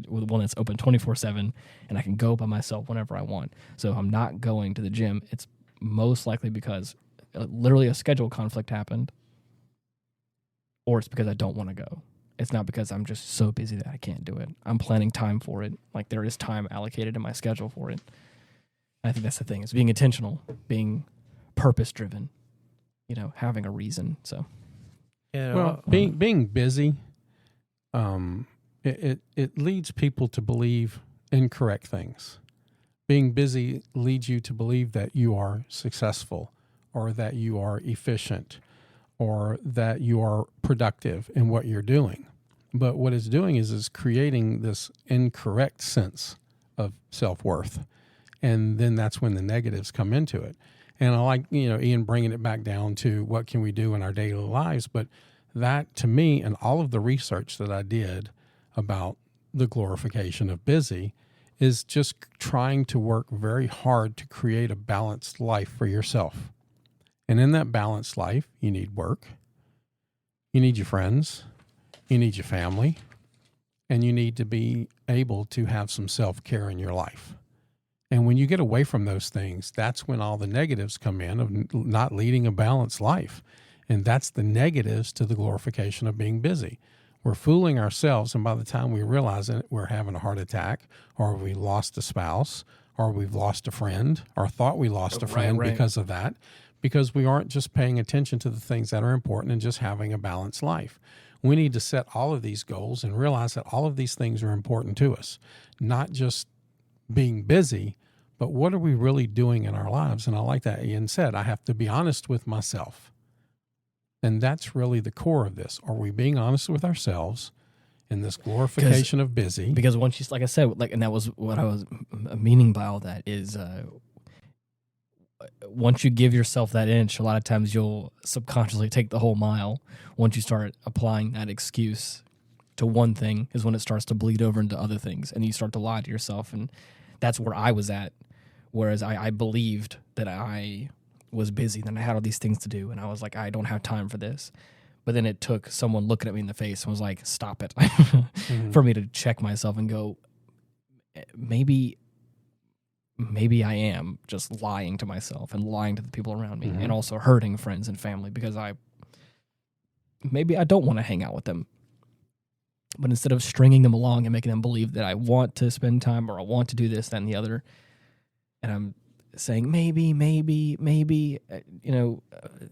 one that's open 24/7, and I can go by myself whenever I want. So if I'm not going to the gym, it's most likely because literally a schedule conflict happened, or it's because I don't want to go. It's not because I'm just so busy that I can't do it. I'm planning time for it. Like, there is time allocated in my schedule for it. I think that's the thing. It's being intentional, being purpose-driven, having a reason. So, yeah. Well, being busy, it leads people to believe incorrect things. Being busy leads you to believe that you are successful, or that you are efficient, or that you are productive in what you're doing. But what it's doing is creating this incorrect sense of self-worth. And then that's when the negatives come into it. And I like, Ian bringing it back down to what can we do in our daily lives. But that, to me, and all of the research that I did about the glorification of busy, is just trying to work very hard to create a balanced life for yourself. And in that balanced life, you need work, you need your friends, you need your family, and you need to be able to have some self-care in your life. And when you get away from those things, that's when all the negatives come in of not leading a balanced life. And that's the negatives to the glorification of being busy. We're fooling ourselves, and by the time we realize it, we're having a heart attack, or we lost a spouse, or we've lost a friend, or thought we lost a friend because of that, because we aren't just paying attention to the things that are important and just having a balanced life. We need to set all of these goals and realize that all of these things are important to us, not just being busy, but what are we really doing in our lives? And I like that Ian said, I have to be honest with myself. And that's really the core of this. Are we being honest with ourselves in this glorification of busy? Because once you, like I said, and that was what I was meaning by all that is, once you give yourself that inch, a lot of times you'll subconsciously take the whole mile. Once you start applying that excuse to one thing is when it starts to bleed over into other things, and you start to lie to yourself. And that's where I was at, whereas I believed that I was busy, then I had all these things to do, and I was like, I don't have time for this. But then it took someone looking at me in the face and was like, stop it, for me to check myself and go, maybe I am just lying to myself and lying to the people around me, and also hurting friends and family because maybe I don't want to hang out with them. But instead of stringing them along and making them believe that I want to spend time or I want to do this, that, and the other, and I'm saying maybe,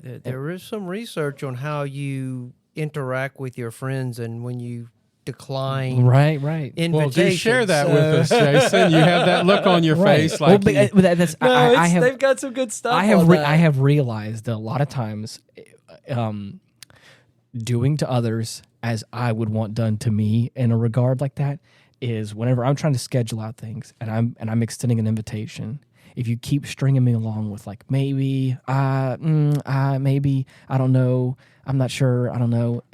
there is some research on how you interact with your friends and when you decline invitations. Well, do share that with us, Jason. You have that look on your face. Like they've got some good stuff. I have realized that a lot of times doing to others as I would want done to me in a regard like that is whenever I'm trying to schedule out things and I'm extending an invitation. If you keep stringing me along with like maybe, maybe, I don't know, I'm not sure, I don't know.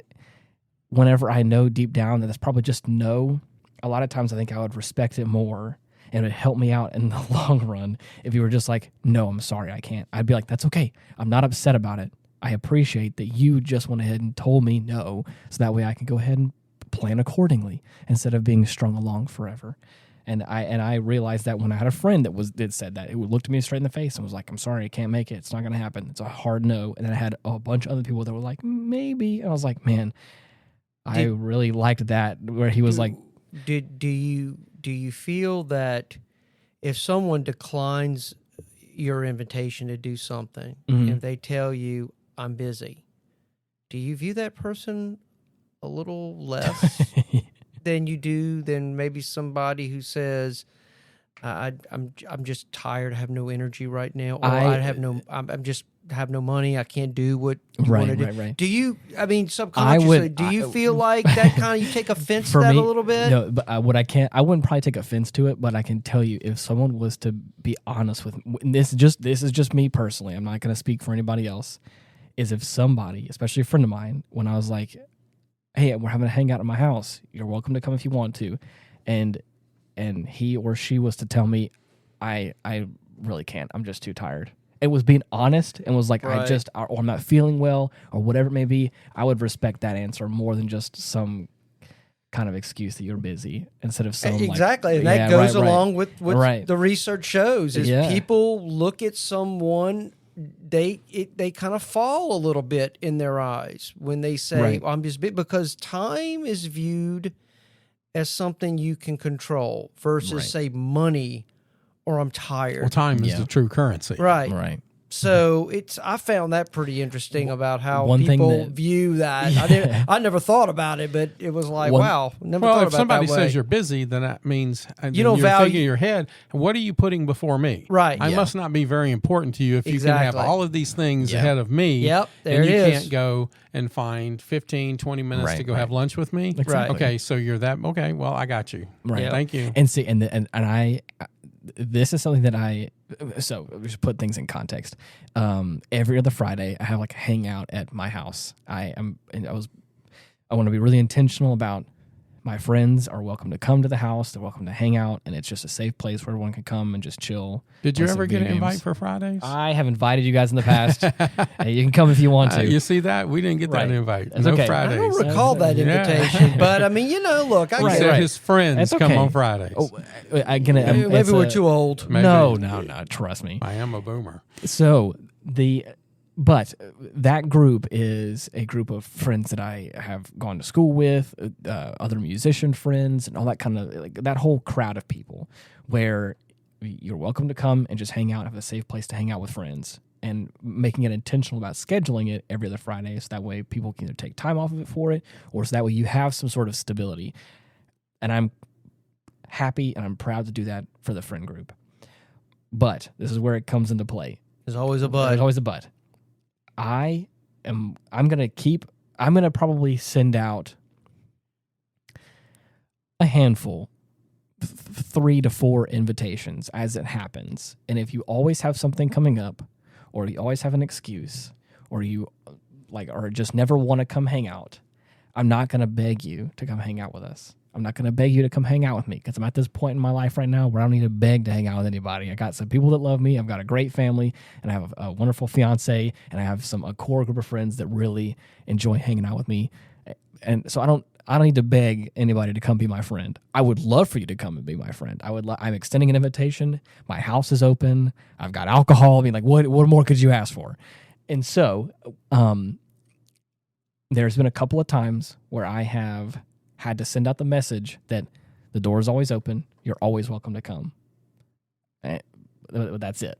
Whenever I know deep down that that's probably just no, a lot of times I think I would respect it more and it would help me out in the long run if you were just like, no, I'm sorry, I can't. I'd be like, that's okay. I'm not upset about it. I appreciate that you just went ahead and told me no, so that way I can go ahead and plan accordingly instead of being strung along forever. And I realized that when I had a friend that said that, it looked me straight in the face and was like, I'm sorry, I can't make it. It's not going to happen. It's a hard no. And then I had a bunch of other people that were like, maybe. And I was like, man, I really liked that, where he was like. Do you feel that if someone declines your invitation to do something, if they tell you, I'm busy, do you view that person a little less than you do than maybe somebody who says, I'm just tired, I have no energy right now, or I'm just have no money. I can't do what you want to do. Right. Do you? I mean, subconsciously, do you feel like that kind of you take offense to that a little bit? No, but I wouldn't probably take offense to it. But I can tell you, if someone was to be honest with me, this is just me personally. I'm not going to speak for anybody else. Is if somebody, especially a friend of mine, when I was like, "Hey, we're having a hangout at my house. You're welcome to come if you want to," and he or she was to tell me, I really can't. I'm just too tired. It was being honest and was like, right. or I'm not feeling well, or whatever it may be. I would respect that answer more than just some kind of excuse that you're busy instead of some exactly. Like, and that goes along with what the research shows is Yeah. people look at someone, they kind of fall a little bit in their eyes when they say, well, I'm just busy, because time is viewed as something you can control versus say money or I'm tired. Well, time is the true currency. Right. So I found that pretty interesting about how One thing people view that. I never thought about it, but it was like, wow, never thought about it. Well, if somebody says you're busy, then that means you don't value. Thinking in your head, what are you putting before me? Right. I must not be very important to you if you can have all of these things ahead of me. Yep, there and it is. you can't go and find 15, 20 minutes to go have lunch with me. Exactly. Okay, so you're that. Okay, well, I got you. Right. Thank you. And see, and I. This is something that so we should put things in context. Every other Friday, I have like a hangout at my house. I want to be really intentional about my friends are welcome to come to the house. They're welcome to hang out, and it's just a safe place where everyone can come and just chill. Did you ever get an invite for Fridays? I have invited you guys in the past. You can come if you want to. You see that? We didn't get that invite. That's no okay. Fridays. I don't recall that invitation, but I mean, look, I get it. His friends come on Fridays. Oh, maybe we're too old. Maybe. No, trust me. I am a boomer. So But that group is a group of friends that I have gone to school with, other musician friends, and all that kind of that whole crowd of people where you're welcome to come and just hang out, have a safe place to hang out with friends, and making it intentional about scheduling it every other Friday so that way people can either take time off of it for it or so that way you have some sort of stability. And I'm happy and I'm proud to do that for the friend group. But this is where it comes into play. There's always a but. There's always a but. I'm gonna probably send out a handful, 3 to 4 invitations as it happens. And if you always have something coming up, or you always have an excuse, or you or just never want to come hang out, I'm not gonna beg you to come hang out with us. I'm not going to beg you to come hang out with me because I'm at this point in my life right now where I don't need to beg to hang out with anybody. I got some people that love me. I've got a great family, and I have a wonderful fiance, and I have a core group of friends that really enjoy hanging out with me. And so I don't need to beg anybody to come be my friend. I would love for you to come and be my friend. I'm extending an invitation. My house is open. I've got alcohol. I mean, what more could you ask for? And so, there's been a couple of times where I have had to send out the message that the door is always open. You're always welcome to come. And that's it.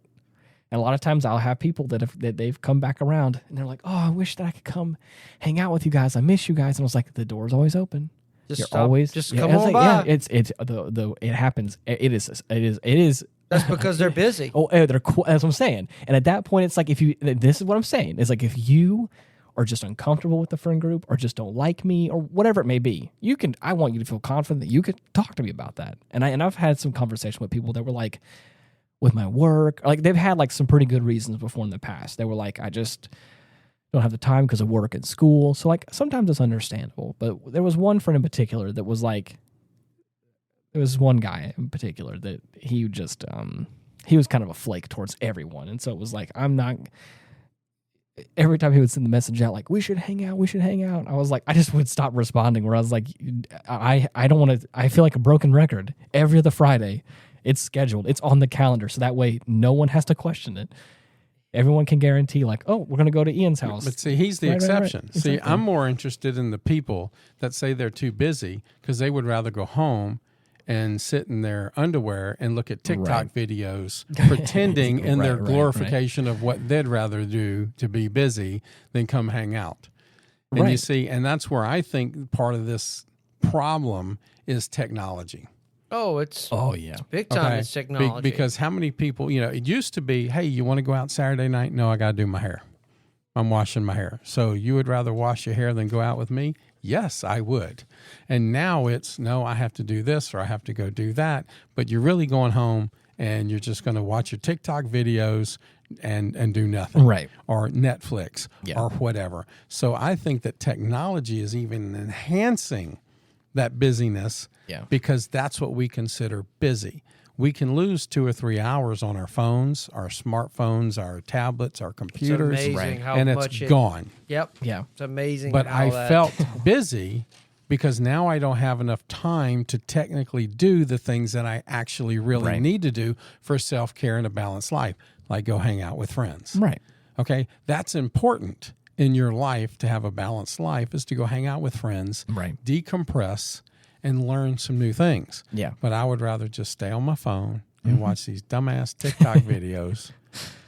And a lot of times I'll have people that they've come back around and they're like, "Oh, I wish that I could come hang out with you guys. I miss you guys." And I was like, "The door's always open. Just come on by." Yeah, it happens. It is. That's because they're busy. That's what I'm saying. And at that point, it's like this is what I'm saying. It's like if you or just uncomfortable with the friend group, or just don't like me, or whatever it may be, I want you to feel confident that you could talk to me about that. And I've had some conversation with people that were like, with my work, they've had some pretty good reasons before in the past. They were like, I just don't have the time because of work and school. So sometimes it's understandable. But there was one friend in particular that was there was one guy in particular that he just he was kind of a flake towards everyone, and so it was like I'm not. Every time he would send the message out, we should hang out, I was like, I just would stop responding where I was like, I don't want to, I feel like a broken record. Every other Friday, it's scheduled, it's on the calendar. So that way no one has to question it. Everyone can guarantee oh, we're going to go to Ian's house. But see, he's the exception. Right. See, Exactly. I'm more interested in the people that say they're too busy because they would rather go home and sit in their underwear and look at TikTok videos, pretending in their glorification of what they'd rather do to be busy than come hang out. And you see, and that's where I think part of this problem is technology. Oh, it's big time. Okay. It's technology. Because how many people, it used to be, hey, you want to go out Saturday night? No, I got to do my hair. I'm washing my hair. So you would rather wash your hair than go out with me? Yes, I would. And now it's, no, I have to do this or I have to go do that. But you're really going home and you're just going to watch your TikTok videos and do nothing. Right. Or Netflix or whatever. So I think that technology is even enhancing that busyness because that's what we consider busy. We can lose 2 or 3 hours on our phones, our smartphones, our tablets, our computers, it's amazing how and much it's gone. Yep. Yeah. It's amazing. But how I felt busy because now I don't have enough time to technically do the things that I actually really need to do for self-care and a balanced life, like go hang out with friends. Right. Okay? That's important in your life to have a balanced life, is to go hang out with friends, decompress, and learn some new things. Yeah. But I would rather just stay on my phone and watch these dumbass TikTok videos.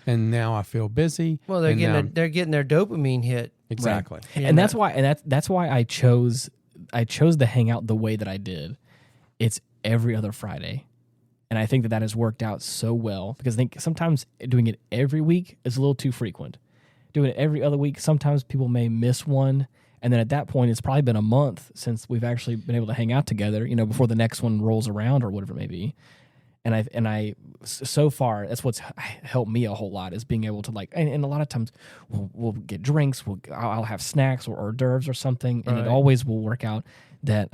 And now I feel busy. Well, they're getting their dopamine hit. Exactly. Right. And that's why I chose to hang out the way that I did. It's every other Friday. And I think that has worked out so well, because I think sometimes doing it every week is a little too frequent. Doing it every other week, sometimes people may miss one. And then at that point, it's probably been a month since we've actually been able to hang out together, before the next one rolls around or whatever it may be. And so far, that's what's helped me a whole lot, is being able to and a lot of times we'll get drinks, I'll have snacks or hors d'oeuvres or something. And it always will work out that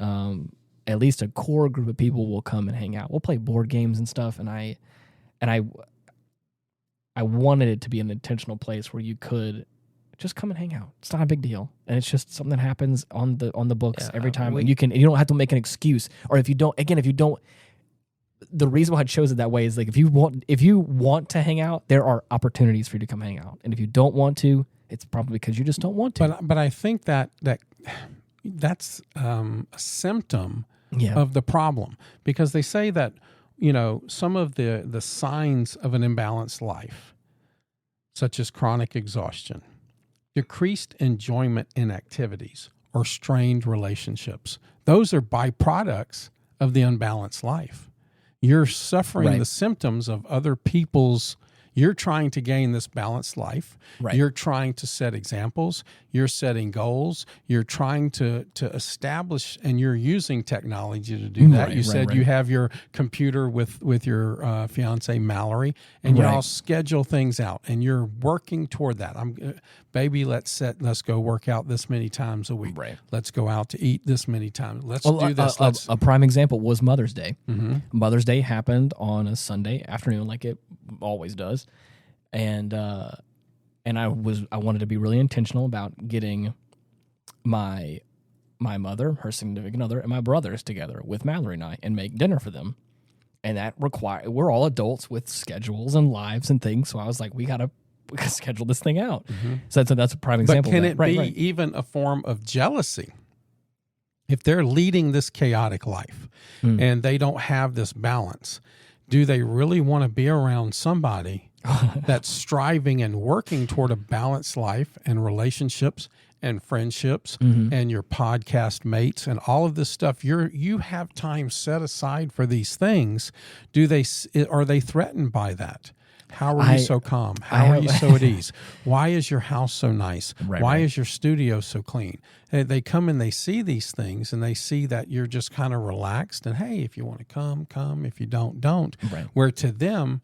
at least a core group of people will come and hang out. We'll play board games and stuff. And I wanted it to be an intentional place where you could just come and hang out. It's not a big deal, and it's just something that happens on the books every time. And you don't have to make an excuse, or if you don't. The reason why I chose it that way is if you want to hang out, there are opportunities for you to come hang out, and if you don't want to, it's probably because you just don't want to. But I think that's a symptom of the problem, because they say that some of the signs of an imbalanced life, such as chronic exhaustion, decreased enjoyment in activities, or strained relationships, those are byproducts of the unbalanced life. You're suffering the symptoms of other people's. You're trying to gain this balanced life. Right. You're trying to set examples. You're setting goals. You're trying to establish, and you're using technology to do that. You said you have your computer with your fiance Mallory, and you all schedule things out, and you're working toward that. Baby, let's go work out this many times a week. Right. Let's go out to eat this many times. Let's do this. A prime example was Mother's Day. Mm-hmm. Mother's Day happened on a Sunday afternoon, like it always does. And I wanted to be really intentional about getting my mother, her significant other, and my brothers together with Mallory and I and make dinner for them. And that we're all adults with schedules and lives and things. So I was like, we gotta schedule this thing out. Mm-hmm. So that's a prime example. But can it be even a form of jealousy? If they're leading this chaotic life and they don't have this balance, do they really want to be around somebody that's striving and working toward a balanced life and relationships and friendships and your podcast mates and all of this stuff? You have time set aside for these things. Are they threatened by that? How are you so calm? How are you so at ease? Why is your house so nice? Why is your studio so clean? They come and they see these things, and they see that you're just kind of relaxed. And hey, if you want to come. If you don't. Right. Where to them,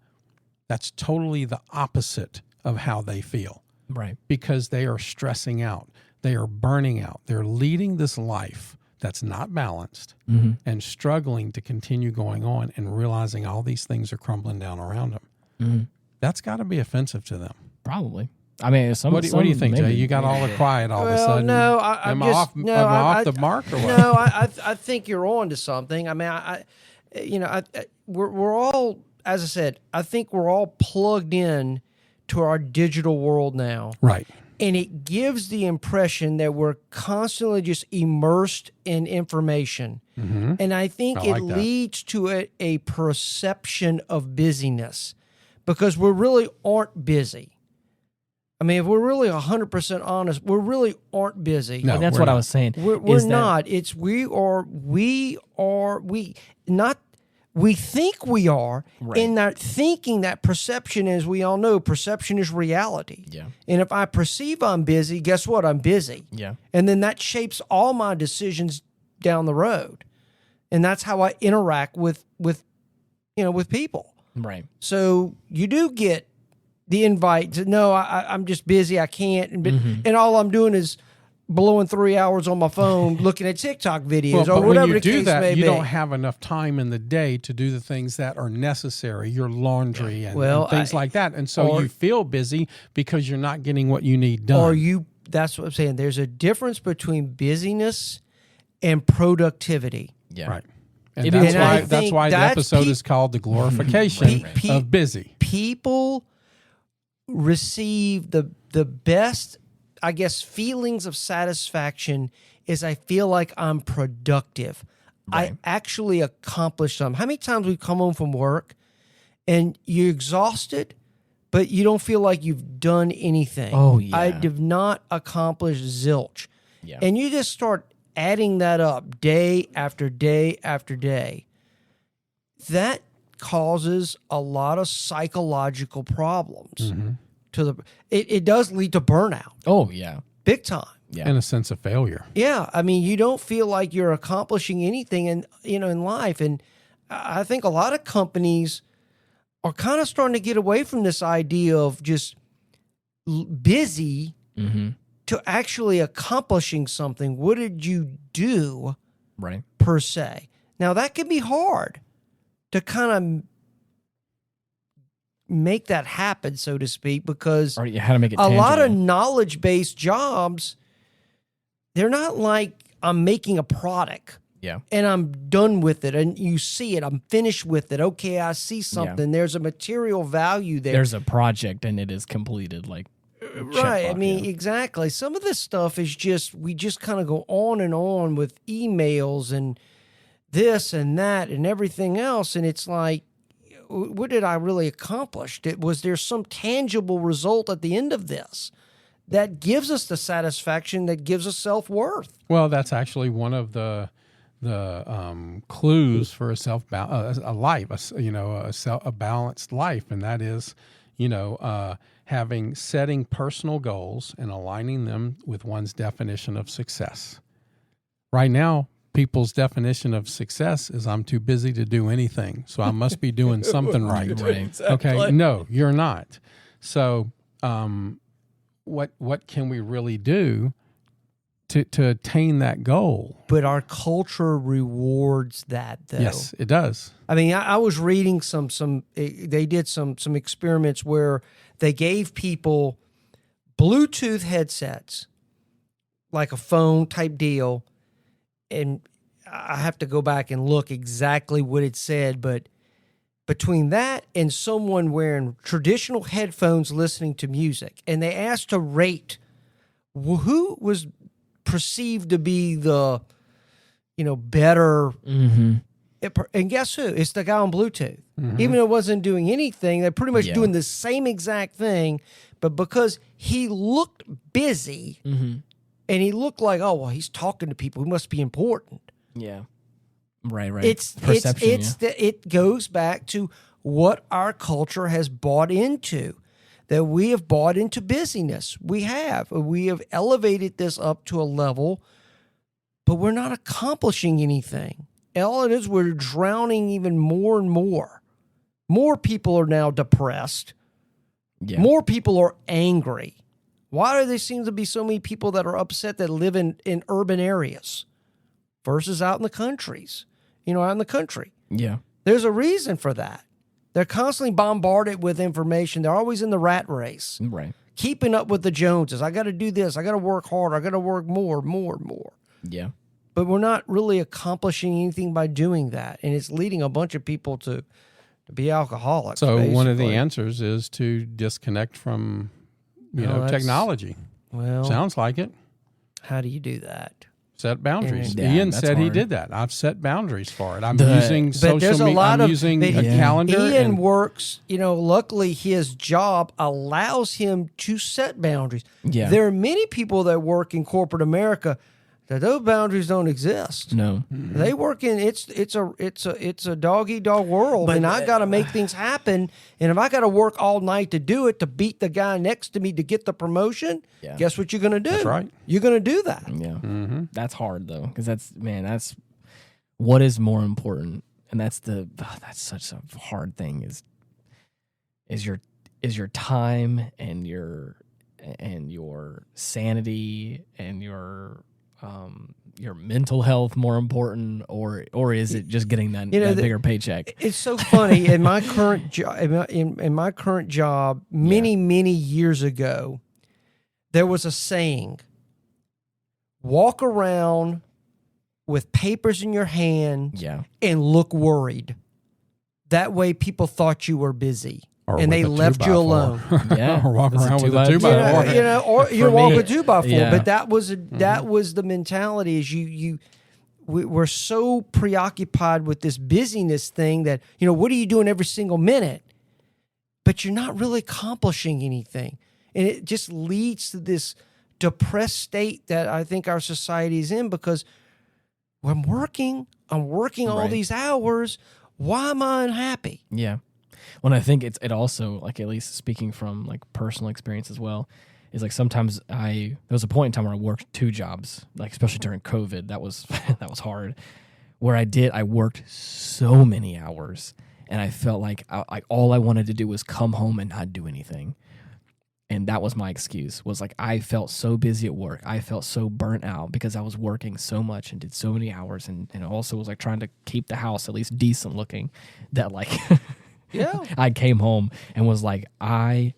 that's totally the opposite of how they feel. Right. Because they are stressing out. They are burning out. They're leading this life that's not balanced and struggling to continue going on, and realizing all these things are crumbling down around them. Mm-hmm. That's got to be offensive to them. Probably. I mean, what do you think, Jay? You got all quiet all of a sudden. No, am I off the mark or what? No, I think you're on to something. I mean, we're all, as I said, I think we're all plugged in to our digital world now. Right. And it gives the impression that we're constantly just immersed in information. Mm-hmm. And I think it leads to a perception of busyness, because we really aren't busy. I mean, if we're really 100% honest, we really aren't busy. No, that's what I was saying. We're not. It's we think we are, in that thinking, that perception, as we all know, perception is reality. Yeah. And if I perceive I'm busy, guess what? I'm busy. Yeah. And then that shapes all my decisions down the road. And that's how I interact with people. Right. So you do get the invite to, no, I'm just busy, I can't. And all I'm doing is blowing 3 hours on my phone looking at TikTok videos or whatever the case may be. You don't have enough time in the day to do the things that are necessary, your laundry and things like that. And so you feel busy because you're not getting what you need done. That's what I'm saying. There's a difference between busyness and productivity. Yeah. Right. And that's why the episode is called The Glorification of Busy. People receive the best, I guess, feelings of satisfaction is I feel like I'm productive. Right. I actually accomplished something. How many times we've come home from work and you're exhausted, but you don't feel like you've done anything? Oh, yeah. I have not accomplished zilch. Yeah. And you just start adding that up day after day after day. That causes a lot of psychological problems. It does lead to burnout. Oh, yeah. Big time. Yeah. And a sense of failure. Yeah. I mean, you don't feel like you're accomplishing anything in life. And I think a lot of companies are kind of starting to get away from this idea of just busy to actually accomplishing something. What did you do? Right. Per se. Now, that can be hard to kind of make that happen, so to speak, because how to make it a tangible. lot of knowledge-based jobs, they're not like I'm making a product and I'm done with it and you see it, I'm finished with it. Okay, I see something. There's a material value there. There's a project and it is completed, like right. I mean, exactly. Some of this stuff is we just kind of go on and on with emails and this and that and everything else. And it's like, what did I really accomplish? Was there some tangible result at the end of this that gives us the satisfaction, that gives us self-worth? Well, that's actually one of the clues for a life, a balanced life, and that is, setting personal goals and aligning them with one's definition of success. Right now, people's definition of success is I'm too busy to do anything, so I must be doing something right. Exactly. Okay, no, you're not. So what can we really do to attain that goal? But our culture rewards that, though. Yes, it does. I mean, I was reading they did some experiments where they gave people Bluetooth headsets, like a phone type deal, and I have to go back and look exactly what it said, but between that and someone wearing traditional headphones listening to music, and they asked to rate who was perceived to be the, better. And guess who? It's the guy on Bluetooth. Even though it wasn't doing anything, they're pretty much doing the same exact thing, but because he looked busy and he looked like, oh, well, he's talking to people, he must be important. Yeah. Right. It's perception. It goes back to what our culture has bought into, that we have bought into busyness. We have elevated this up to a level, but we're not accomplishing anything. All it is, we're drowning even more and more. More people are now depressed. Yeah. More people are angry. Why do there seem to be so many people that are upset that live in urban areas versus out in the countries? Out in the country. Yeah. There's a reason for that. They're constantly bombarded with information. They're always in the rat race. Right. Keeping up with the Joneses. I got to do this. I got to work harder. I got to work more. Yeah. But we're not really accomplishing anything by doing that. And it's leading a bunch of people to be alcoholics. So basically. One of the answers is to disconnect from, technology. Well, sounds like it. How do you do that? Set boundaries. Yeah, Ian said hard. He did that. I've set boundaries for it. I'm using social media. I'm using a calendar. Ian works, luckily his job allows him to set boundaries. Yeah. There are many people that work in corporate America. that those boundaries don't exist. No, they work in it's a dog eat dog world, and I got to make things happen. And if I got to work all night to do it, to beat the guy next to me to get the promotion, guess what you're going to do? That's right. You're going to do that. Yeah, that's hard though, because that's what is more important, and that's such a hard thing is your time and your sanity and your mental health more important, or is it just getting that bigger paycheck? It's so funny. In my current job, many years ago, there was a saying: walk around with papers in your hand and look worried. That way people thought you were busy. And they left you alone. Or walk around with a 2x4. Or you walk with 2x4. But that was the mentality. Is we're so preoccupied with this busyness thing that what are you doing every single minute? But you're not really accomplishing anything, and it just leads to this depressed state that I think our society is in, because I'm working all these hours. Why am I unhappy? Yeah. Well, I think it also, like, at least speaking from like personal experience as well, is like sometimes there was a point in time where I worked 2 jobs, like especially during COVID. That was hard. Where I worked so many hours, and I felt like all I wanted to do was come home and not do anything. And that was my excuse, was like I felt so busy at work. I felt so burnt out because I was working so much and did so many hours, and also was like trying to keep the house at least decent looking, that like I came home and was like, I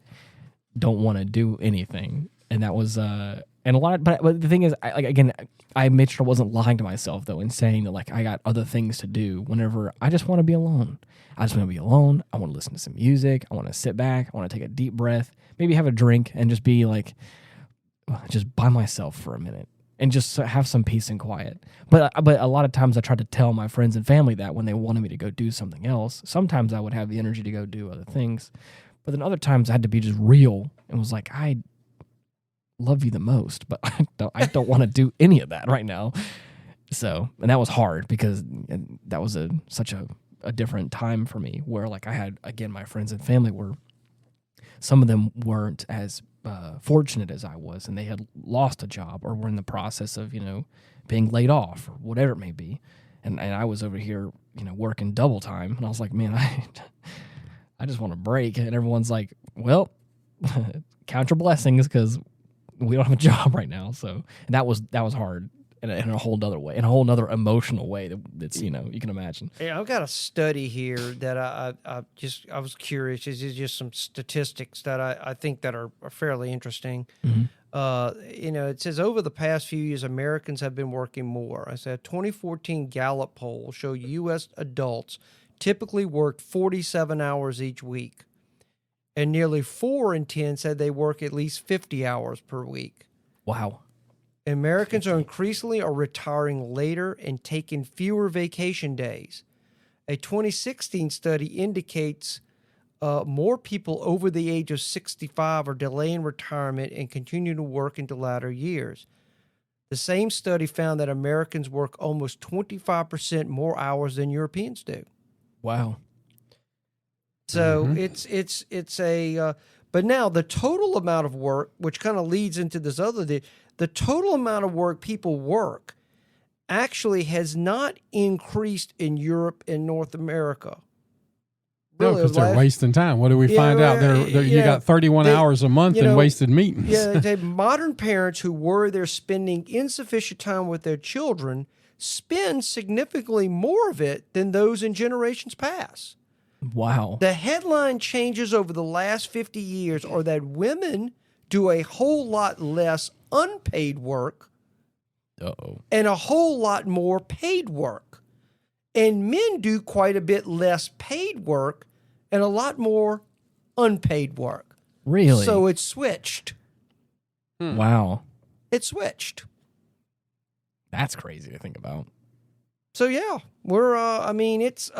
don't want to do anything. And that was and a lot, but the thing is, I made sure I wasn't lying to myself though, and saying that like I got other things to do whenever I just want to be alone. I just want to be alone. I want to listen to some music. I want to sit back. I want to take a deep breath, maybe have a drink, and just be like, just by myself for a minute and just have some peace and quiet. But a lot of times I tried to tell my friends and family that when they wanted me to go do something else. Sometimes I would have the energy to go do other things, but then other times I had to be just real and was like, I love you the most, but I don't want to do any of that right now. So, and that was hard because that was such a different time for me, where like I had, again, my friends and family some of them weren't as fortunate as I was, and they had lost a job or were in the process of, being laid off or whatever it may be. And I was over here, working double time, and I was like, man, I just want a break. And everyone's like, well, count your blessings because we don't have a job right now. So that was hard. In a whole other way, in a whole other emotional way that's you can imagine. Yeah, I've got a study here that I was curious. This is just some statistics that I think that are fairly interesting. Mm-hmm. It says over the past few years, Americans have been working more. I said a 2014 Gallup poll showed U.S. adults typically worked 47 hours each week, and nearly 4 in 10 said they work at least 50 hours per week. Wow. Americans are increasingly retiring later and taking fewer vacation days. A 2016 study indicates more people over the age of 65 are delaying retirement and continue to work into latter years. The same study found that Americans work almost 25% more hours than Europeans do. Wow. So it's a but now the total amount of work, which kind of leads into this other the total amount of work people work actually has not increased in Europe and North America. Really, no, because they're wasting time. What do we find out? You got 31 hours a month in wasted meetings. Yeah, modern parents who worry they're spending insufficient time with their children spend significantly more of it than those in generations past. Wow. The headline changes over the last 50 years are that women do a whole lot less unpaid work and a whole lot more paid work. And men do quite a bit less paid work and a lot more unpaid work. Really? So it's switched. Wow. It switched. That's crazy to think about. So yeah, we're it's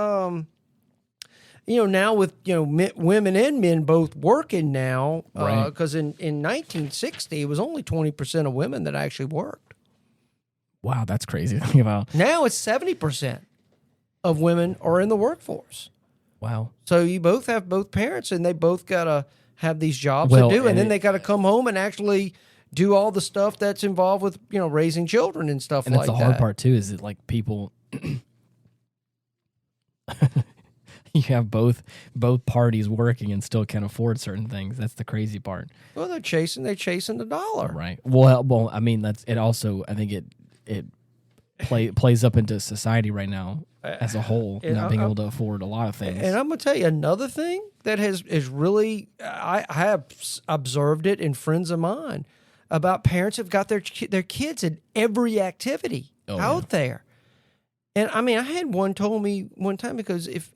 now with women and men both working now, because in 1960 it was only 20% of women that actually worked. Wow, that's crazy to think about. Now it's 70% of women are in the workforce. Wow. So you both have both parents, and they both got to have these jobs to do, and then they got to come home and actually do all the stuff that's involved with, raising children and stuff like that. And that's the hard part, too, is that, like, people... you have both parties working and still can't afford certain things. That's the crazy part. Well, they're chasing the dollar. Right. Well, I mean, that's it. Also, I think it plays up into society right now as a whole, not being able to afford a lot of things. And I'm going to tell you another thing that is really, I have observed it in friends of mine, about parents have got their kids in every activity out there. And I mean, I had one told me one time, because if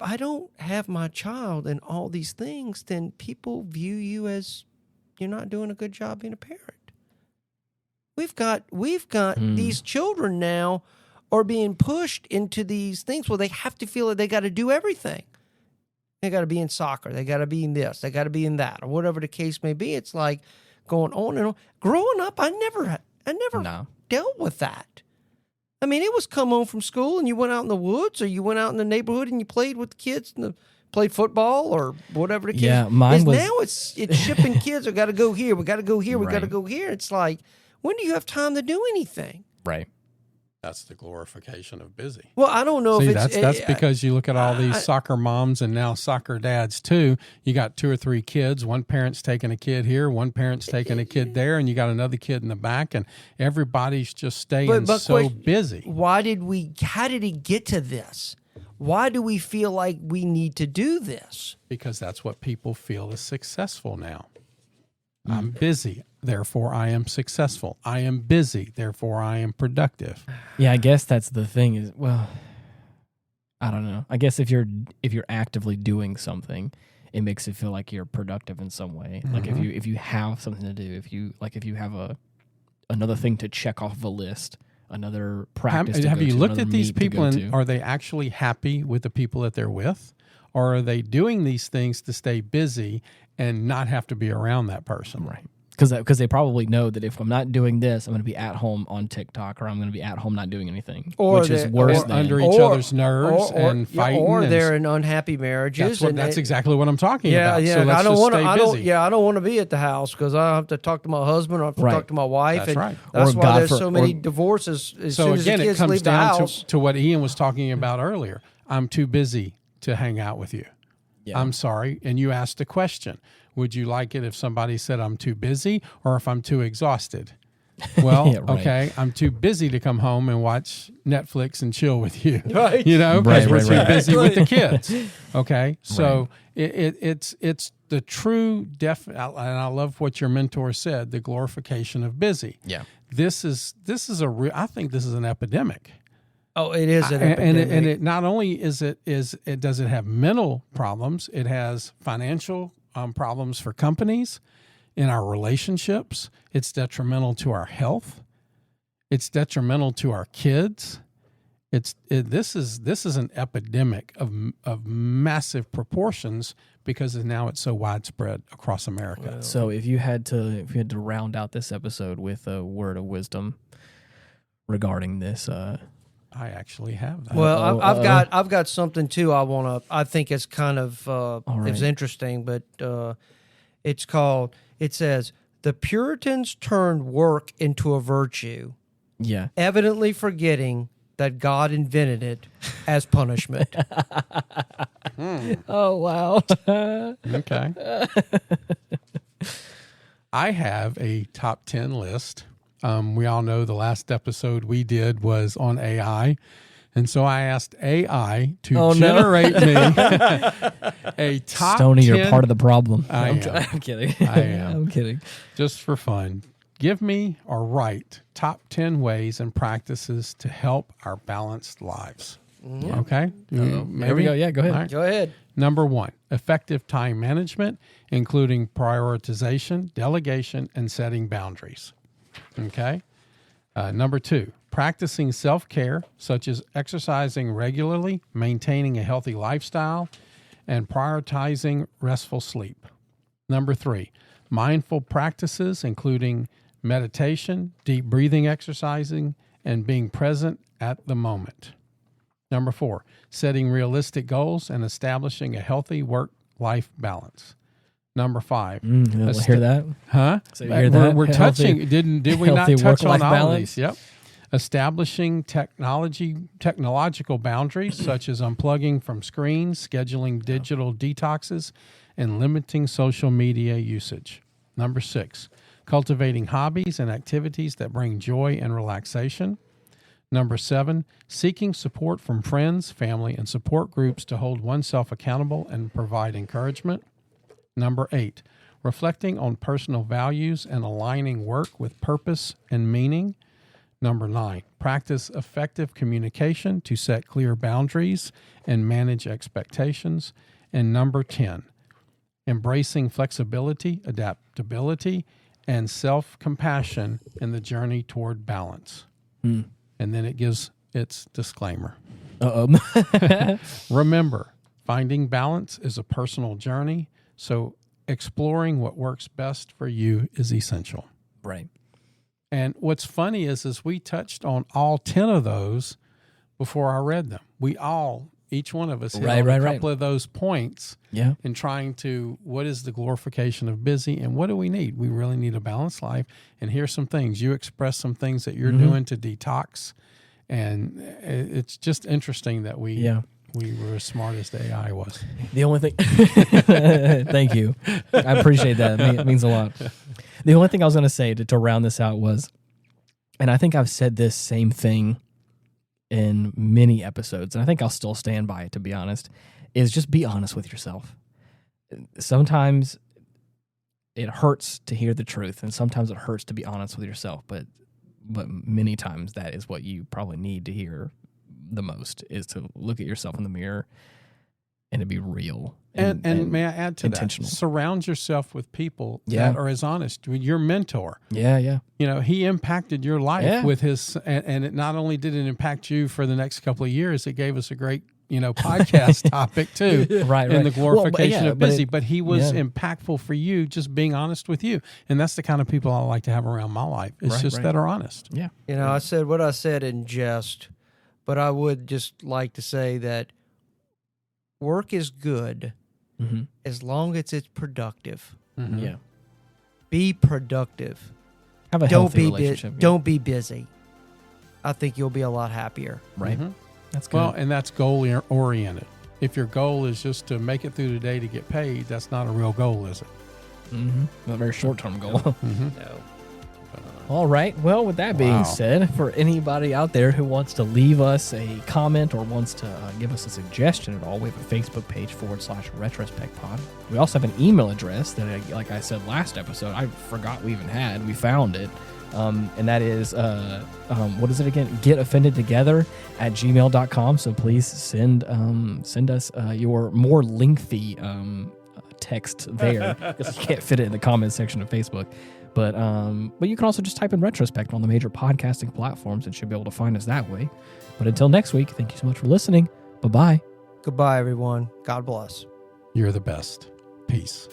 I don't have my child in all these things, then people view you as you're not doing a good job being a parent. We've got these children now are being pushed into these things where they have to feel that they got to do everything. They got to be in soccer. They got to be in this. They got to be in that, or whatever the case may be. It's like going on and on. Growing up, I never dealt with that. I mean, it was come home from school and you went out in the woods, or you went out in the neighborhood and you played with the kids and played football or whatever the case. Yeah, mine was... Now it's shipping kids. We got to go here. We got to go here. We got to go here. It's like, when do you have time to do anything? Right. That's the glorification of busy. Well, I don't know if it's... That's because you look at all these soccer moms and now soccer dads too. You got 2 or 3 kids. One parent's taking a kid here, one parent's taking a kid there, and you got another kid in the back, and everybody's just staying so busy. How did it get to this? Why do we feel like we need to do this? Because that's what people feel is successful now. I'm busy, therefore I am successful. I am busy, therefore I am productive. Yeah, I guess that's the thing is, well, I don't know. I guess if you're actively doing something, it makes it feel like you're productive in some way. Mm-hmm. Like if you have something to do, if you have another thing to check off the list, another practice. Have you looked at these people and are they actually happy with the people that they're with? Or are they doing these things to stay busy and not have to be around that person? Right. Because they probably know that if I'm not doing this, I'm going to be at home on TikTok, or I'm going to be at home not doing anything, which is worse than under each other's nerves and fighting. Or they're in unhappy marriages. That's exactly what I'm talking about. Yeah, so let's I don't want to be at the house because I have to talk to my husband, or I have to talk to my wife. That's right. That's why there's so many divorces as soon as the kids leave the house. So again, it comes down to what Ian was talking about earlier. I'm too busy to hang out with you. Yeah. I'm sorry. And you asked a question. Would you like it if somebody said I'm too busy or if I'm too exhausted? Well, okay, I'm too busy to come home and watch Netflix and chill with you, right? Because we're too busy with the kids. Okay, so it's the true and I love what your mentor said, the glorification of busy. Yeah, this is a real. I think this is an epidemic. Oh, it is an epidemic. And it not only does it have mental problems, it has financial problems for companies, in our relationships. It's detrimental to our health. It's detrimental to our kids. This is an epidemic of massive proportions because now it's so widespread across America. Well, so if you had to round out this episode with a word of wisdom regarding this, I actually have that. Well, I've got something too. I think it's kind of it's interesting, but it says the Puritans turned work into a virtue. Yeah. Evidently forgetting that God invented it as punishment. Oh, wow. Okay. I have a top 10 list. We all know the last episode we did was on AI. And so I asked AI to generate me a top Stoney, 10. you're part of the problem. I'm kidding. I am. I'm kidding. Just for fun. Give me or write top 10 ways and practices to help our balanced lives. Mm-hmm. Okay? There we go. Yeah, go ahead. Right. Go ahead. Number 1, effective time management, including prioritization, delegation, and setting boundaries. Okay? Number 2, practicing self-care, such as exercising regularly, maintaining a healthy lifestyle, and prioritizing restful sleep. Number 3, mindful practices, including meditation, deep breathing exercising, and being present at the moment. Number 4, setting realistic goals and establishing a healthy work-life balance. Number 5. Hear that? Huh? So you hear that? We're touching. Did we not touch on all of these? Yep. Establishing technological boundaries such as unplugging from screens, scheduling digital detoxes, and limiting social media usage. Number 6, cultivating hobbies and activities that bring joy and relaxation. Number 7, seeking support from friends, family, and support groups to hold oneself accountable and provide encouragement. Number 8, reflecting on personal values and aligning work with purpose and meaning. Number 9, practice effective communication to set clear boundaries and manage expectations. And number 10, embracing flexibility, adaptability, and self-compassion in the journey toward balance. And then it gives its disclaimer. Remember, finding balance is a personal journey, so exploring what works best for you is essential. Right. And what's funny is we touched on all 10 of those before I read them. Each one of us hit on a couple of those points in trying to, what is the glorification of busy and what do we need? We really need a balanced life. And here's some things. You express some things that you're doing to detox. And it's just interesting that we were as smart as the AI was. The only thing, thank you. I appreciate that. It means a lot. The only thing I was going to say to round this out was, and I think I've said this same thing in many episodes, and I think I'll still stand by it, to be honest, is just be honest with yourself. Sometimes it hurts to hear the truth, and sometimes it hurts to be honest with yourself, but many times that is what you probably need to hear the most, is to look at yourself in the mirror and to be real. And may I add to that? Surround yourself with people that are as honest. Your mentor. Yeah. He impacted your life with his, and it not only did it impact you for the next couple of years, it gave us a great, podcast topic too. In the glorification of busy. But he was impactful for you, just being honest with you. And that's the kind of people I like to have around my life. It's that are honest. Yeah. I said what I said in jest, but I would just like to say that work is good as long as it's productive. Yeah. Be productive. Have a healthy relationship. Don't be busy. I think you'll be a lot happier. Right. That's good. Well, and that's goal oriented. If your goal is just to make it through the day to get paid, that's not a real goal, is it? A very short-term goal. No. All right. Well, with that being said, for anybody out there who wants to leave us a comment or wants to give us a suggestion at all, we have a Facebook page /Retrospect Pod. We also have an email address that, like I said last episode, I forgot we even had. We found it. And that is, what is it again? getoffendedtogether@gmail.com. So please send us your more lengthy text there, because you can't fit it in the comment section of Facebook. But you can also just type in Retrospect on the major podcasting platforms and should be able to find us that way. But until next week, thank you so much for listening. Bye-bye. Goodbye, everyone. God bless. You're the best. Peace.